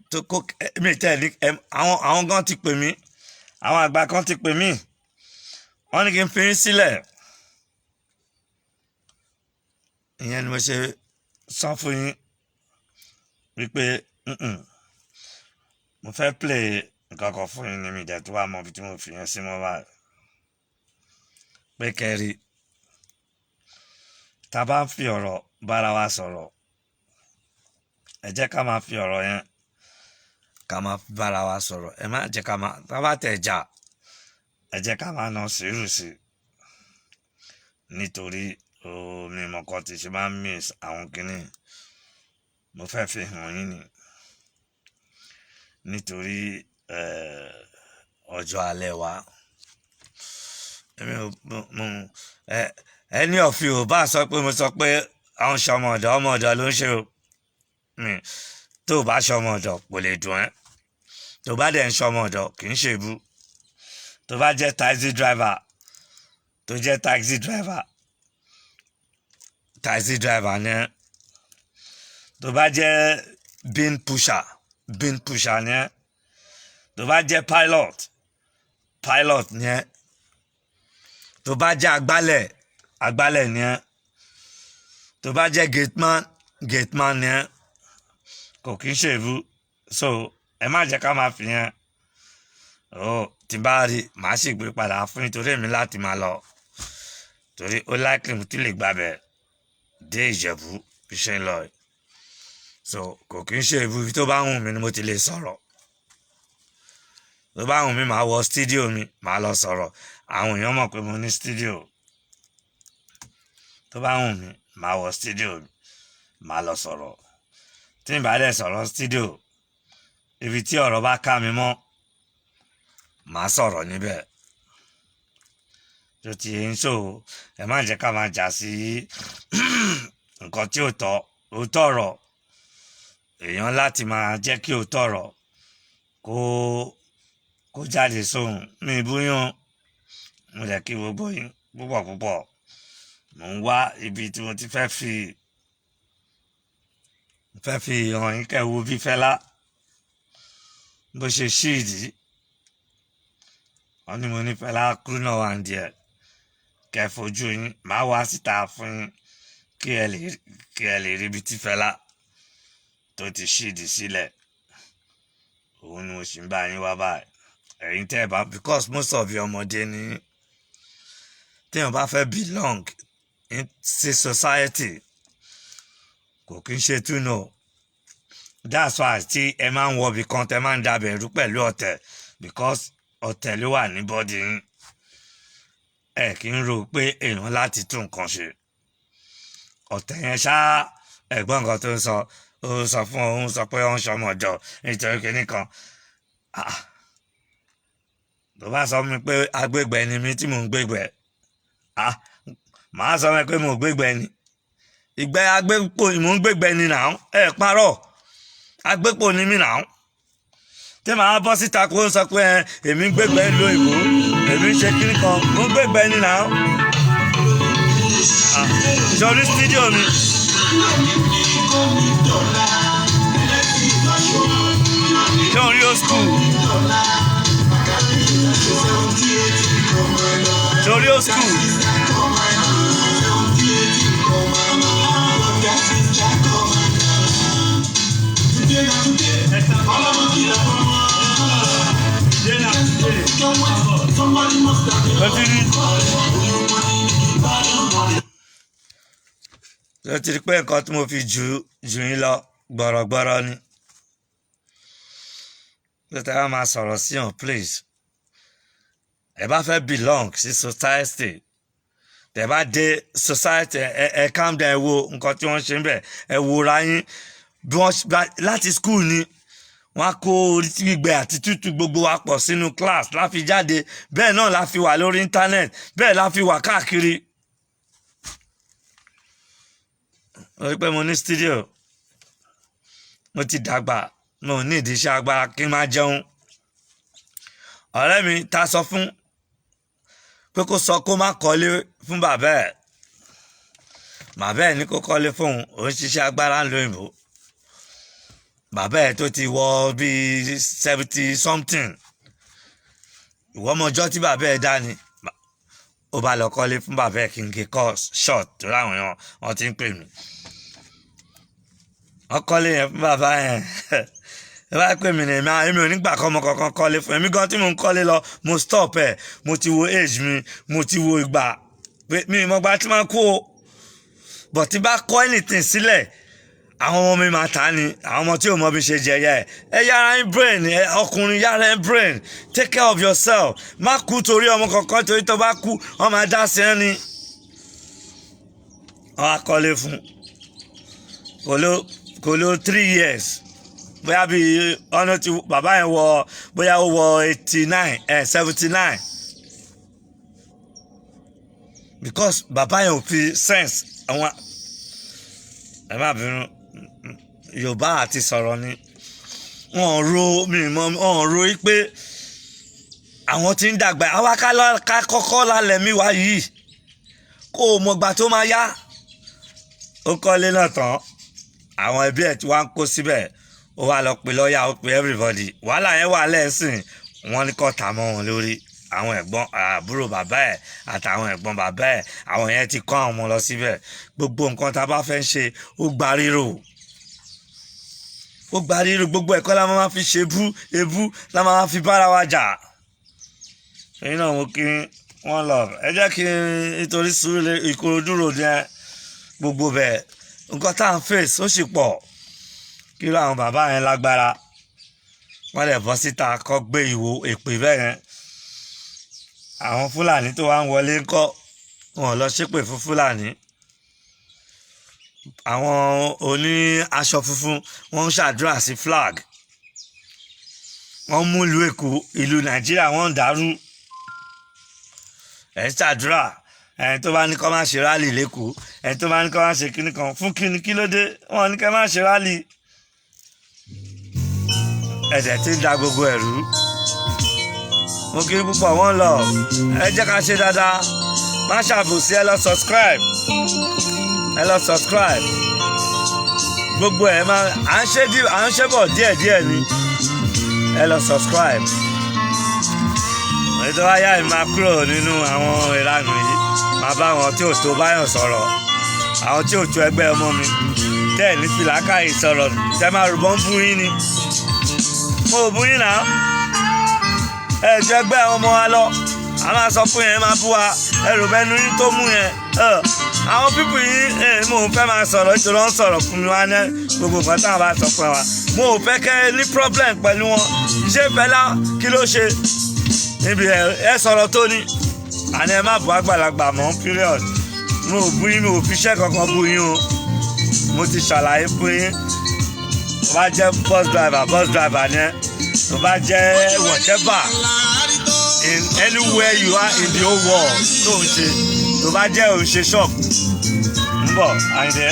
[SPEAKER 1] tó kó mi tẹ̀ ní àwọn gan ti pè mí. Àwọn àgbà kan ti pè mí. Wọ́n ní kí n fi yín sílẹ̀. Ìyẹn ni mo ṣe sọ fún yín wípé mo fẹ́ play nǹkan kan fún yín ní mi jẹ́ tó wà mọ́ bí tí mo fi yẹn sí mọ́ báyìí pé kẹ́rí tá a bá ń fi ọ̀rọ̀ bára wa sọ̀rọ̀ ẹ jẹ́ ká máa fi ọ̀rọ̀ yẹn ká máa bára wa sọ̀rọ̀ ẹ má jẹ́ ká máa tá a bá tẹ̀ jà ẹ jẹ́ ká máa ná sùúrù sí nítorí mi mọ̀kọ́ ti ṣe máa ń miss àwọn kìíní mo fẹ́ fi hàn yín ni nítorí ọjọ́ alẹ́ wa ẹni ọ̀fi ò bá sọ pé mo sọ pé àwọn ṣọmọ ọ̀dọ̀ ló ń ṣe mi tó bá ṣọmọ ọ̀dọ̀ kò lè dùn ẹ́ tó bá dẹ̀ ń ṣọmọ ọ̀dọ̀ kì í ṣèbú tó bá jẹ́ taxi driver ni ẹ́ tó bá jẹ́ bin pusher ni ẹ́ tó bá jẹ́ pilot ni ẹ́ tó bá jẹ́ agbálẹ̀ ni ẹ́ tó bá jẹ́ gateman ni ẹ́ kò kí ń ṣèbú so ẹ má jẹ́ ká máa fi yẹn tí bá rí màá sì gbé padà fún nítorí èmi láti máa lọ torí ó láìkí mo tún lè gbàbẹ̀ dé Ìjẹ̀bú bí ṣe ń lọ so kò kí ń ṣèbú ibi tó bá wù mí ni mo ti lè sọ̀rọ̀ tó bá wù mí màá wọ studio mi màá lọ sọ̀rọ̀ àwọn èèyàn mọ̀ pé mo ní studio tó bá wù mí màá wọ studio mi màá lọ sọ̀rọ̀ tí n bá dẹ̀ sọ̀rọ̀ studio ibi tí ọ̀rọ̀ bá ká mi mọ́ màá sọ̀rọ̀ níbẹ̀ tó ti ń ṣò ẹ má jẹ́ ká máa jà sí nǹkan tí ò tọ̀rọ̀ èèyàn láti máa jẹ́ kí ò tọ̀rọ̀ kó jáde sóhun mi búyàn mo lè kí gbogbo yín púpọ̀ mo ń wá ibi tí mo ti fẹ́ fi hàn yín kẹ́wo bí Fẹlá bó ṣe ṣíìdì wọ́n ní mo ní Fẹlá kúrú náà wà ń díẹ̀ kẹ́ fojú yín máa wá síta fún yín kí ẹ lè rí ibi tí Fẹlá tó ti ṣíìdì sílẹ̀ òun ni mo sì ń bá yín wá báyìí ẹ̀yin tẹ́ ẹ bá because most of your ọmọdé ni téèyàn bá fẹ́ belong sí society kò kí n ṣe túnú that's why tí ẹ máa ń wọbi kan tẹ máa ń dabẹ̀ rú pẹ̀lú ọ̀tẹ̀ because ọ̀tẹ̀ ló wà ní bọ́dì yín ẹ kì í rò pé èèyàn láti tún nǹkan ṣe ọ̀tẹ̀ yẹn ṣá ẹ̀gbọ́n nǹkan tó ń sọ ó sọ fún òun sọ pé ó ń ṣọmọ ọjọ́ nítorí kinní kan tó bá sọ mi pé agbègbè ni mi tí mò ń gbègbè màá sọ mi pé mò ń gbègbè ni ìgbẹ́ agbépò mò ń gbègbè ni nà ẹ parọ́ agbépò ni mí nà tí màá bọ́ síta kó ń sọ pé èmi ń gbègbè lo ìbò èmi ń ṣe kinní kan mò ń gbègbè ni nà sọrí studio mi. Don't real school. Don't real school. Ṣé ti rí pé nǹkan tí mo fi jù yín lọ gbọ̀rọ̀gbọ̀rọ̀ ni? Ṣé tí a máa sọ̀rọ̀ sí hàn please? Ẹ bá fẹ́ belong sí society. Tẹ bá dé society ẹ calm down ẹ wo nǹkan tí wọ́n ṣe ń bẹ̀ ẹ wo ra yín bí wọ́n láti school ni wọ́n á kó orí gbígbẹ àti tútù gbogbo wa pọ̀ sínú class la fi jáde bẹ́ẹ̀ náà la fi wà lórí internet bẹ́ẹ̀ la fi wà káàkiri. Ó rí pé mo ní studio mo ti dàgbà mo ní ìdí iṣẹ́ agbára kí n máa jẹun. Ọ̀rẹ́ mi ta sọ fún pé kó sọ kó má kọ́lé fún bàbá ẹ̀ ní kó kọ́lé fóun òun ṣiṣẹ́ agbára ń lo òyìnbó bàbá ẹ̀ tó ti wọ bíi 70 something ìwọ ọmọjọ́ tí bàbá ẹ̀ dá ni ó bá lọ kọ́lé fún bàbá ẹ̀ kí n gé short tó láwọn èèyàn wọn ti ń pè mí wọ́n kọ́lé yẹn fún bàbá yẹn ẹ bá pè mí ní èmi ò nígbà kan ọmọ kankan kọ́lé fún èmi gan tí mo ń kọ́lé lọ mo stop ẹ̀ mo ti wo age mi mo ti wo ìgbà pé mi ì mọ̀gbà tí máa kú o but tí bá kọ́ anything sílẹ̀ àwọn ọmọ mi máa ta ni àwọn ọmọ tí ò mọ bí ṣe jẹyẹ ẹ yára ń brain ọkùnrin yára ń brain take care of yourself má kú torí ọmọ kankan torí tó bá kú wọ́n máa dá sí ẹni wọ́n á kọ́lé fún kò ló 3 years bóyá bí ọ̀nà tí bàbá yẹn wọ bóyá ó wọ 79 because bàbá yẹn ò fi sense àwọn ẹ má bínú Yorùbá àti sọ̀rọ̀ ni wọ́n ro pé àwọn tí ń dàgbà àwa ká kọ́kọ́ lálẹ́ mi wá yìí kó o mọ̀gbà tó máa yá ó kọ́lé náà tán àwọn ẹbí ẹ̀ tí wọ́n á kó síbẹ̀ ó wá lọ pè lọ́ọ̀yà ó pè everybody wàhálà yẹn wà lẹ́sìn wọ́n ní kọ́ ta mọ́ wọn lórí àwọn ẹ̀gbọ́n àbúrò bàbá ẹ̀ àtàwọn ẹ̀gbọ́n bàbá ẹ̀ àwọn yẹn ti kọ́ àwọn ọmọ lọ síbẹ̀ gbogbo nǹkan tá a bá fẹ́ ṣe ó gba ríro gbogbo ẹ̀kọ́ la máa fi ṣe ebú la máa fi bára wa jà èyí náà mo kí wọ́n lọ ẹ jẹ́ kí nítorí sùúrù Ìkòròdú road yẹn gbogbo bẹ́ẹ̀ nǹkan tá à ń fèsì ó sì pọ̀ kí ló àwọn bàbá yẹn lágbára wọ́n lè bọ́ síta kọ́ gbé ìwo èpè bẹ́ẹ̀ yẹn àwọn Fúlàní tó wá ń wọlé ńkọ́ wọn lọ ṣépè fún Fúlàní àwọn oní aṣọ funfun wọ́n ń ṣàdúrà sí flag wọ́n mú ìlú Èkó ìlú Nàìjíríà wọ́n ń dàrú ẹ̀ ń ṣàdúrà ẹni tó bá ní kó má ṣe rálì lẹ́kọ̀ọ́ ẹni tó bá ní kó má ṣe kíní kan fún kíní kí ló dé wọn ní kó má ṣe rálì ẹ̀dẹ̀ tí ń da gbogbo ẹ̀rú mo kí púpọ̀ wọ́n lọ ẹ jẹ́ ká ṣe dáadáa má ṣàbòsí ẹ lọ subscribe gbogbo ẹ̀ máa à ń ṣe bọ̀ díẹ̀díẹ̀ ni ẹ lọ subscribe ètò ayá ẹ̀ máa kúrò nínú àwọn ìlànà yìí máa bá àwọn tí ò tó báyọ̀ sọ̀rọ̀ àwọn tí ò tó ẹgbẹ́ ọmọ mi tẹ́ ní fìlàkàyè sọ̀rọ̀ tẹ́ máa rúbọ ń bú yín ni mo ò bú yín náà ẹ jẹ́ ẹgbẹ́ ọmọ wa lọ a máa sọ fún yẹn máa bú wa ẹrù bẹ́nu yín tó mú yẹn àwọn pípù yìí mo ò fẹ́ máa sọ̀rọ̀ nítorí wọ́n sọ̀rọ̀ fún mi wá ní gbogbo nǹkan táwọn bá sọ fún wa mo ò fẹ́ kẹ́ ní problem pẹ̀lú wọn ṣé Fẹlá kí ló ṣe níbi ẹ sọ̀rọ̀ tó ní àní ẹ má bu àgbàlagbà mọ́ period mo ò bú yín mi ò fi iṣẹ́ kankan bú yín o mo ti ṣàlàyé fún yín tó bá jẹ́ bus driver ni ẹ tó bá jẹ́ whatever in anywhere you are in the whole world tó ń ṣe tó bá jẹ́ òun ṣe shop ń bọ̀ Àyìndé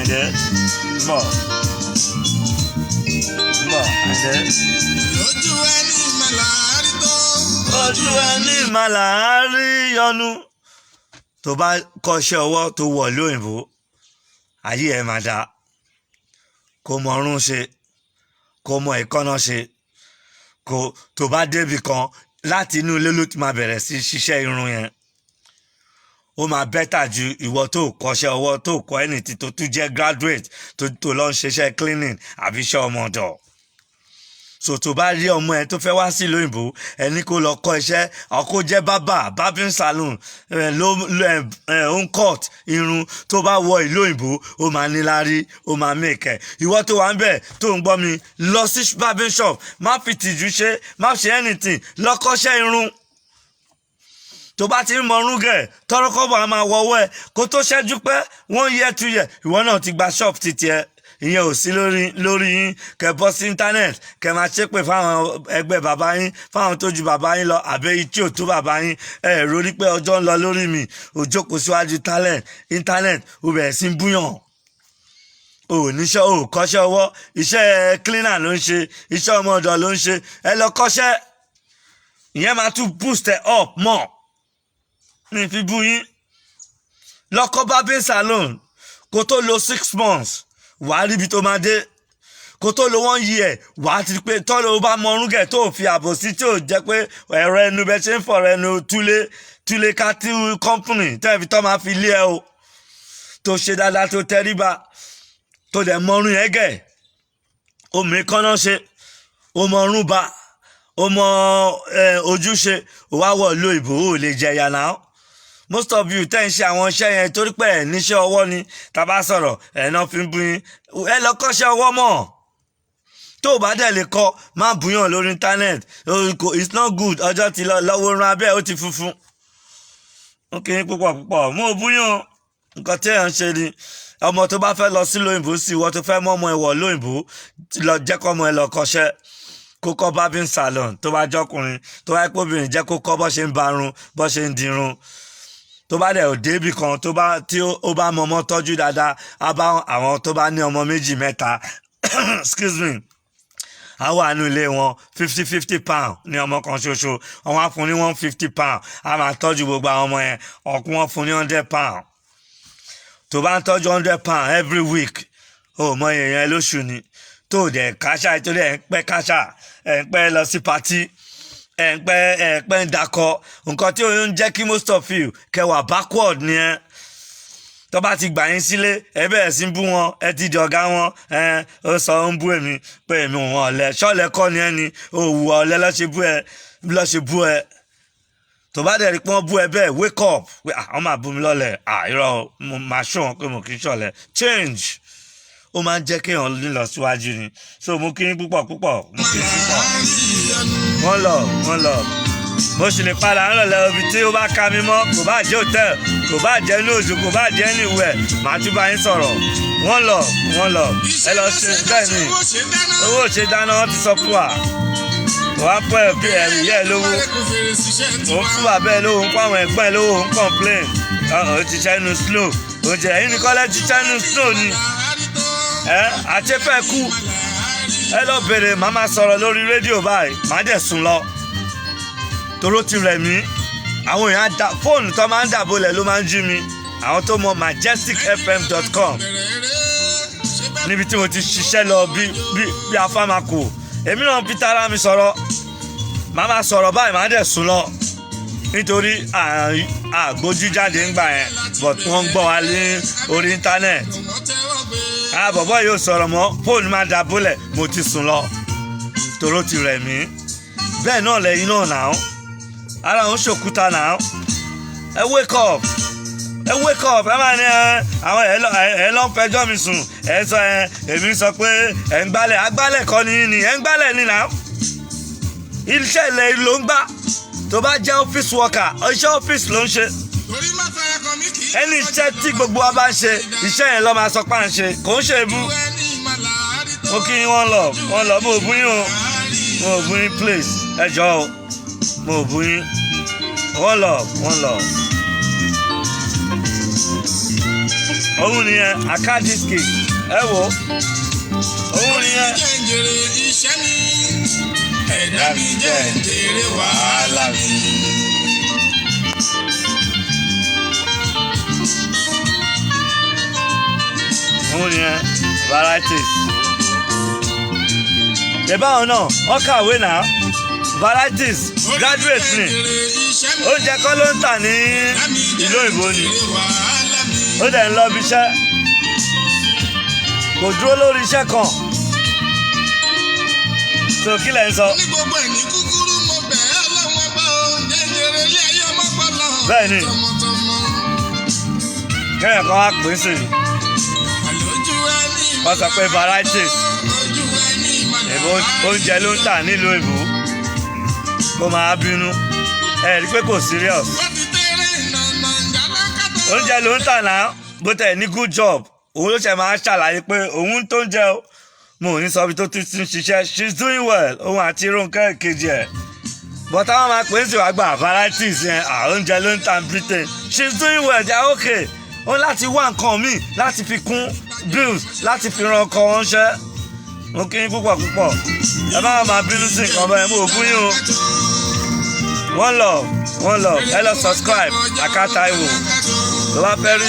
[SPEAKER 1] ń bọ̀ Àyìndé. ojú ẹni màlà á rí yọnu tó bá kọ́ṣẹ́ ọwọ́ tó wọ̀ lóyìnbó ayé ẹ̀ máa dáa kó mọ ọrùn ṣe kó mọ ìkọ́nà ṣe kó tó bá débì kan láti inú ilé ló ti máa bẹ̀rẹ̀ sí ṣiṣẹ́ irun yẹn ó máa bẹ́tà ju ìwọ tó kọ́ṣẹ́ ọwọ́ tó kọ́ ẹnìtì tó tún jẹ́ graduate tó lọ ń ṣiṣẹ́ cleaning àbí iṣẹ́ ọmọ ọ̀dọ̀ so tó bá rí ọmọ ẹ tó fẹ́ wá sí lóyìnbó ẹni kó lọ kọ́ iṣẹ́ ọkọ jẹ́ barbing salon home cut irun tó bá wọ ìlú òyìnbó ó máa níláárí ó máa mẹ́kẹ̀ ìwọ tó wà ń bẹ̀ tó ń gbọ́ mi lọ sí barbing shop má fi tìjú ṣe má ṣe anything lọ kọ́ṣẹ́ irun tó bá ti ń mọrún gẹ̀ tọrọkọ́bọ̀ a máa wọ́wọ́ ẹ kó tó ṣẹ́jú pé 1 year 2 year ìwọ náà ti gba shop títí ẹ ìyẹn ò sí lórí yín kẹ bọ́ sí internet kẹ máa ṣépè fáwọn ẹgbẹ́ bàbá yín fáwọn tó ju bàbá yín lọ àbẹ́ tí ò tó bàbá yín ẹ rórí pé ọjọ́ ń lọ lórí mi ò jókòó síwájú internet ò bẹ̀rẹ̀ sí búyàn ò níṣẹ́ ò kọ́ṣẹ́ ọwọ́ iṣẹ́ cleaner ló ń ṣe iṣẹ́ ọmọ ọ̀dọ̀ ló ń ṣe ẹ lọ kọ́ṣẹ́ ìyẹn máa tún boost ẹ up mọ́ ní fi bú yín lọ́kọ́ barbing salon kó tó lo 6 months wàá ríbi tó máa dé kó tó lo 1 year wàá ti pé tọ́lọ́ bá mọrún gẹ̀ tó fi àbò sí tí ò jẹ́ pé ẹ̀rọ ẹnu bẹ́ẹ̀ ṣe ń fọ̀rọ̀ ẹnu túlé kátíw company tẹ́ẹ̀fì tó máa fi lé ẹ o tó ṣe dáadáa tó tẹríba tó dẹ̀ mọrún yẹn gẹ̀ ó mìíràn kọ́nà ṣe ó mọrún ba ó mọ ojúṣe ó wá wọ̀ lo ìbò ó lè jẹ yàrá most of you tẹ́ ń ṣe àwọn iṣẹ́ yẹn torí pé ẹ̀ níṣẹ́ ọwọ́ ni tá bá sọ̀rọ̀ ẹ̀ náà fi ń bú yín ẹ lọ kọ́ṣẹ́ ọwọ́ mọ̀ tó o bá dẹ̀ lè kọ́ má búyàn lórí internet it's not good ọjọ́ ti lọ́wọ́ rán abẹ́ ó ti funfun ó kì í púpọ̀ mo búyàn nǹkan tí ẹ̀ ń ṣe ni ọmọ tó bá fẹ́ lọ sí lóyìnbó sí ìwọ tó fẹ́ mọ́ ọmọ ẹ̀wọ̀ lóyìnbó lọ jẹ́ kọ́ ọmọ ẹ lọ kọ́ṣẹ́ kó kọ́ barbing salon tó bá jọkùnrin tó bá pé obìnrin jẹ́ kó kọ́ bọ́ ṣe ń barun bọ́ ṣe ń dirun tó bá dẹ̀ débì kan tí ó bá mọ ọmọ tọ́jú dáadáa á bá àwọn tó bá ní ọmọ 2 3 excuse me á wà nínú ilé wọn 50 pound ní ọmọ kan ṣoṣo àwọn á fún ní 150 pound á máa tọ́jú gbogbo àwọn ọmọ yẹn ọ̀kún wọn fún ní 100 pound tó bá ń tọ́jú 100 pound every week ó mọ èèyàn lóṣù ni tó dẹ̀ káṣá ìtòlẹ̀ ẹ̀ ń pẹ́ káṣá ẹ̀ ń pẹ́ lọ sí patí ẹ̀ ń pẹ́ ń dakọ̀ nǹkan tí ó ń jẹ́ kí most of you kẹwàá backward ni ẹ tó bá ti gbà yín sílé ẹ bẹ̀rẹ̀ sí bú wọn ẹ ti di ọ̀gá wọn ó sọ ń bú èmi pé èmi wọn ọ̀lẹ ṣọ́ọ̀lẹ kọ́ ni ẹ ni òwú ọ̀lẹ lọ́ṣẹ̀ bú ẹ tó bá dẹ̀ rí pé wọ́n bú ẹ bẹ́ẹ̀ wake up pé àwọn máa bú mi lọ́lẹ̀ irọ́ mo máa ṣọ́ wọn pé mo kì í ṣọ̀lẹ change ó máa ń jẹ́ kéèyàn lílọ síwájú ni so mo kí yín púpọ̀ mo kí yín púpọ̀ wọ́n lọ mo sì lè padà ń lọ̀lẹ́ ibi tí ó bá ká mi mọ́ kò bá jẹ́ hòtẹ́ẹ̀l kò bá jẹ́ inú òjò kò bá jẹ́ ní ìwẹ̀ màá tún bá yín sọ̀rọ̀ wọ́n lọ ẹ lọ ṣe bẹ́ẹ̀ ni owó ṣe dáná wọ́n ti sọ fún wa wá pẹ́ bí ẹ̀rí yẹ́ lówó òun fún bàbá ẹ̀ lówó ń fún àwọn ẹ̀gbọ́n ẹ̀ lówó ń complain òun ti ṣẹ́nu slow òun jẹ́ ẹ̀yìn ní kọ́lẹ́ ti ṣẹ́nu slow ni àti fẹ́ kú ẹ lọ bèrè màá máa sọ̀rọ̀ lórí rédíò báyìí màá dẹ̀ sùn lọ toró ti rẹ̀ mí àwọn èèyàn fóònù tó máa ń dàbọ̀lẹ̀ ló máa ń jí mi àwọn tó mọ majesticfm.com níbi tí mo ti ṣiṣẹ́ lọ bí afámakò èmi náà fi tara mi sọ̀rọ̀ màá máa sọ̀rọ̀ báyìí màá dẹ̀ sùn lọ nítorí àgbójú jáde ńgbà yẹn but wọ́n ń gbọ́ wa ní orí íńtánẹ́ẹ̀tì bọ̀bọ́ yóò sọ̀rọ̀ mọ́ fóònù máa dàbọ̀lẹ̀ mo ti sùn lọ toró ti rẹ̀ mí bẹ́ẹ̀ náà lẹ́yìn náà náà ara òun ṣòkúta náà ẹ wake up ẹ máa ní àwọn ẹ lọ ń fẹjọ́ mi sùn ẹ sọ èmi sọ pé ẹ ń gbálẹ̀ agbálẹ̀ kọ́ ni ẹ ń gbálẹ̀ ní náà iṣẹ́ ilẹ̀ ló ń gbá tó bá jẹ́ ọ́fíìsì worker iṣẹ́ ọ́fíìsì ló ń ṣe ẹni iṣẹ́ tí gbogbo wa bá ń ṣe iṣẹ́ yẹn lọ́ máa sọ pé à ń ṣe kò ń ṣe ebú mo kí wọ́n lọ mo ò bú yín o mo ò bú yín please ẹ jọ̀ọ́ o mo ò bú yín wọ́n lọ. òun nìyẹn akadiski ẹ wo òun nìyẹn. ẹ̀dá mi jẹ́ ìjèrè wàhálà mi. òun nìyẹn varieties. ìbáwọn náà wọ́n kàwé náà varieties graduate ni oúnjẹ kọ́ ló ń tà ní ìlú òyìnbó ni ó dẹ̀ ń lọ bí iṣẹ́ kò dúró lórí iṣẹ́ kan tó kí lẹ̀ ń sọ. bẹ́ẹ̀ ni kẹ́yìn kan wá pín sí i wọ́n sọ pé varieties èbó oúnjẹ ló ń tà nílùú ìbò kó máa bínú ẹ rí pé kò serious oúnjẹ ló ń tà náà bó tẹ̀ ní good job òun ló ṣe máa ṣàlàyé pé òun tó ń jẹ o mo ò ní sọ bí tó ti ń ṣiṣẹ́ she's doing well òun àti Rónkẹ́ kejì ẹ̀ but àwọn máa pè é sí wàá gba varieties yẹn oúnjẹ ló ń tà Britain she's doing well they are okay ó láti wá nǹkan míì láti fi kún bills láti fi ran ọkọ wọn ṣẹ́ mo kí yín púpọ̀ ẹ bá wọn máa bínú sí nǹkan bẹ́ẹ̀ mo ò bú yín o one love ẹ lọ subscribe Aka Taiwo tó bá fẹ́ rí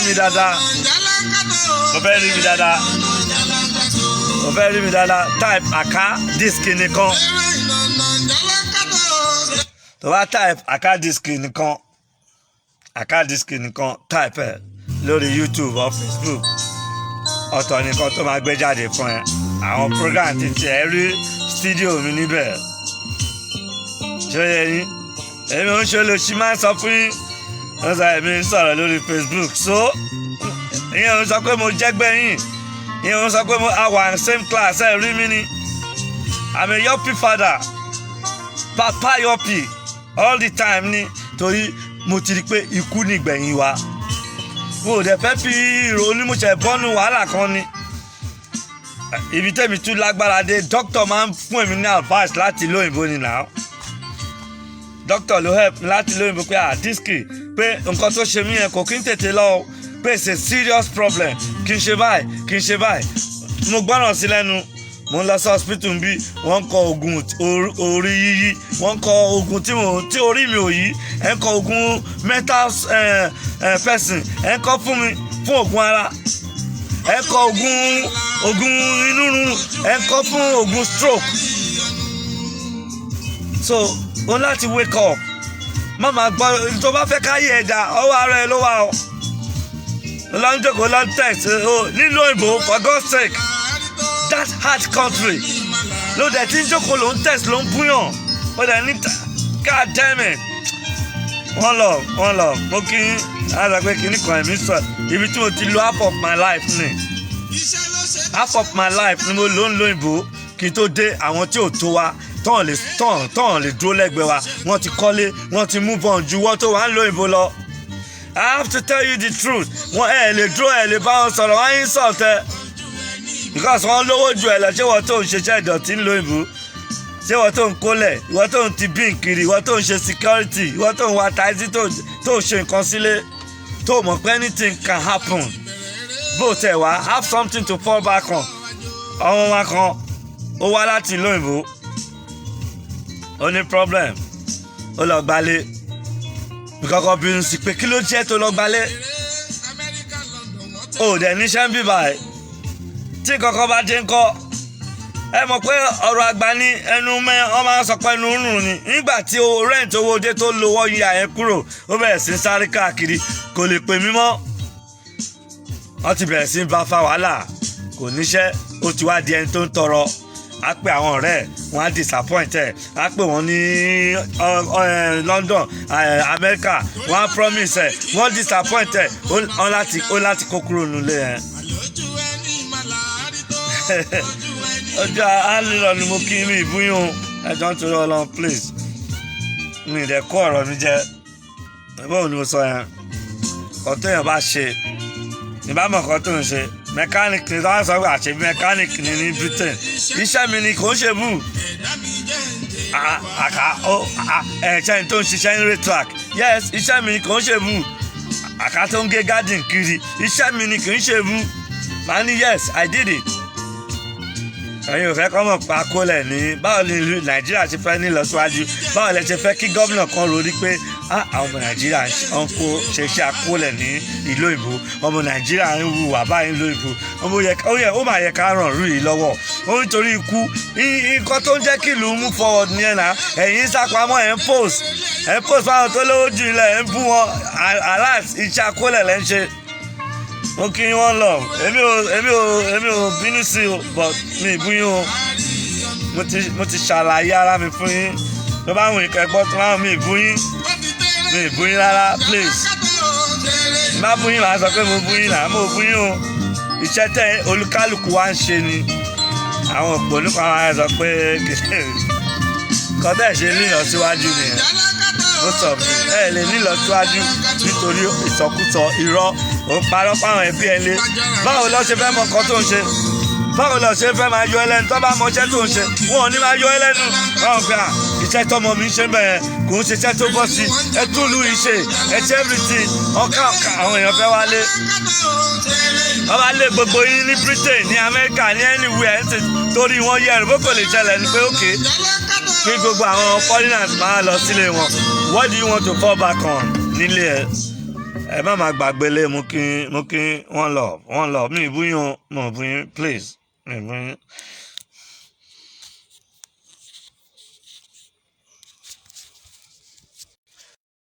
[SPEAKER 1] mi dáadáa type Aka Disk nìkan tó bá type Aka Disk nìkan type ẹ lórí YouTube or Facebook ọ̀tọ̀ nìkan tó máa gbé jáde fún ẹ àwọn program ti tiẹ̀ rí studio mi níbẹ̀ ṣé yẹ yín èmi ò ń ṣe olóṣì máa ń sọ fún yín wọ́n sọ èmi ń sọ̀rọ̀ lórí Facebook so ìyẹn ò ń sọ pé mo jẹ́gbẹ́ yín ìyẹn ò ń sọ pé mo wà ní same class ẹ̀ rí mi ni I'm a yoppy father papa yoppy all the time ni torí mo ti rí pé ikú nìgbẹ̀yìn wa mo ò dẹ̀ fẹ́ fi onímọ̀ṣẹ́ bọ́nú wàhálà kan ni ibi tẹ́mi tún lágbára dé dókítà máa ń fún èmi ní advice láti lóyìnbó ni náà dókítà ló help láti lóyìnbó pé Diski pé nǹkan tó ṣe mí yẹn kò kí n tètè lọ pé it's a serious problem kí n ṣe báyìí mo gbọ́ràn sí lẹ́nu mo ń lọ sí hospital bí wọ́n ń kọ oògùn orí yíyí wọ́n ń kọ oògùn tí orí mi ò yí ẹ̀ ń kọ oògùn mental person ẹ̀ ń kọ fún mi fún oògùn ara ẹ̀ ń kọ oògùn inú rúnrún ẹ̀ ń kọ fún oògùn stroke so o láti wake up má máa gbọ́ tó bá fẹ́ káyé ẹ̀dá ọwọ́ ara ẹ̀ ló wà ọ́ lọ́njọ́kọ̀ lọ́ntẹ̀sì nílò òyìnbó for God's sake that hard country ló dẹ̀ tí ń jókòó ló ń tẹ̀sí ló ń búyàn ó dẹ̀ ní God damn it one love mo kí n àgbà pé kí ní kan ẹ̀mí sọ ibi tí mo ti lo half of my life ni mo lò ń lo òyìnbó kí n tó dé àwọn tí ò tó wa tọ́n lè dúró lẹ́gbẹ̀ẹ́ wa wọ́n ti kọ́lé wọ́n ti move on ju wọ́n tó wà ń lo òyìnbó lọ. I have to tell you the truth wọ́n lè dúró lè bá wọn sọ̀rọ̀ wọ́n yín sọ̀tẹ́ because wọ́n lówó ju ẹ̀ lọ ṣé wọ́n tó ń ṣiṣẹ́ ìdọ̀tí ń lo òyìnbó ṣé ìwọ tó ń kólẹ̀ ìwọ tó ń ti bí nkiri ìwọ tó ń ṣe security ìwọ tó ń wa taxi tó ń ṣe nǹkan sílé tó mọ̀ pé anything can happen bó tẹ̀ wá have something to fall back on. ọmọ wa kan ó wá láti ìlú òyìnbó ó ní problem ó lọ gbalé ìkọ̀kọ̀ bínú sí pé kí ló jẹ́ tó lọ gbalé ó dẹ̀ níṣẹ́ ń bíbà ẹ̀ tí ìkọ̀kọ̀ bá dé ń kọ́ ẹ mọ̀ pé ọ̀rọ̀ àgbà ní ẹnu wọ́n máa ń sọ pé ẹnu rùn ni nígbà tí rent owó dé tó lówó yíya yẹn kúrò ó bẹ̀rẹ̀ sí sáré káàkiri kò lè pè mí mọ́ wọ́n ti bẹ̀rẹ̀ sí bá fa wàhálà kò níṣẹ́ ó ti wá di ẹni tó ń tọrọ á pè àwọn ọ̀rẹ́ wọn á disappoint ẹ̀ á pè wọ́n ní London America wọ́n á promise ẹ̀ wọ́n disappoint ẹ̀ ó láti kó kúrò nílé yẹn. ọjọ́ àlọ́ ni mo kí mi ìbúyún ẹjọ́ ń torí Ọlọ́run please mi ì dẹ̀ kó ọ̀rọ̀ mi jẹ́ báwo ni mo sọ yẹn kọ́ téèyàn bá ṣe ìbámu kan tó ń ṣe mechanic ni wọ́n sọ pé àṣẹ mechanic ni ní Britain iṣẹ́ mi ni kò ń ṣe bù ẹ̀ṣẹ́ tó ń ṣiṣẹ́ ní racetrack yes iṣẹ́ mi ni kò ń ṣe bù àká tó ń gé garden kiri iṣẹ́ mi ni kì í ṣe bù màá ní yes I did it. ẹ̀yin ò fẹ́ kọ́ mọ̀ pa kólẹ̀ ní báwo ni ìlú Nàìjíríà ṣe fẹ́ nílọsíwájú báwo lẹ ṣe fẹ́ kí gómìnà kan rori pé àwọn ọmọ Nàìjíríà ń kó ṣe iṣẹ́ akólẹ̀ ní ìlú ìbò ọmọ Nàìjíríà ń hùwà báyìí ìlú ìbò ó mà yẹ ká ràn rú yìí lọ́wọ́ ó nítorí ikú nǹkan tó ń jẹ́ kí ìlú move forward ní ẹ̀nà ẹ̀yin sápamọ́ ẹ̀ ń post fáwọn tó lówó jù ilẹ̀ ẹ̀ ń bú wọn alert iṣẹ́ akólẹ̀ lẹ́ ń ṣe. mo kí wọn lọ èmi ò bínú sí o but mi ì bú yín o mo ti ṣàlàyé ara mi fún yín tó bá wùn ìkẹ́gbọ́ tó máa mi ì bú yín rárá please má bú yín màá sọ pé mo bú yín náà mo bú yín o iṣẹ́ tẹ́ olúkálùkù wa ń ṣe ni àwọn òpó nípa àwọn àyẹ̀sọ pé kọ́tẹ́ ṣe nílọsíwájú nìyẹn ó sọ fún ẹ lè nílọsíwájú nítorí ìsọkúsọ irọ́ ó parọ́ fáwọn ẹbí ẹ lé báwo lọ ṣe fẹ́ mọ nǹkan tó ń ṣe báwo lọ ṣe fẹ́ máa yọ ẹlẹ́nu tó bá mọṣẹ́ tó ń ṣe wọn ò ní máa yọ ẹlẹ́nu báwọn fẹ́ iṣẹ́ tọmọ mi ń ṣe bẹ́ẹ̀ kò ń ṣiṣẹ́ tó bọ́ sí ẹ tún lù ìṣe ẹ ṣe everything ọ̀ká àwọn èèyàn fẹ́ wálé wọ́n wá lé gbogbo yín ní Britain ní America ní anywhere torí wọ́n yẹ ẹ̀rù bó kò lè ṣẹlẹ̀ ní pé òkè kí gbogbo àwọn foreigners máa lọ sílé wọn what do you want to fall back on nílé ẹ má máa gbàgbé lé mú kí wọ́n lọ mi ìbúyún mo búyún please mi ìbúyún.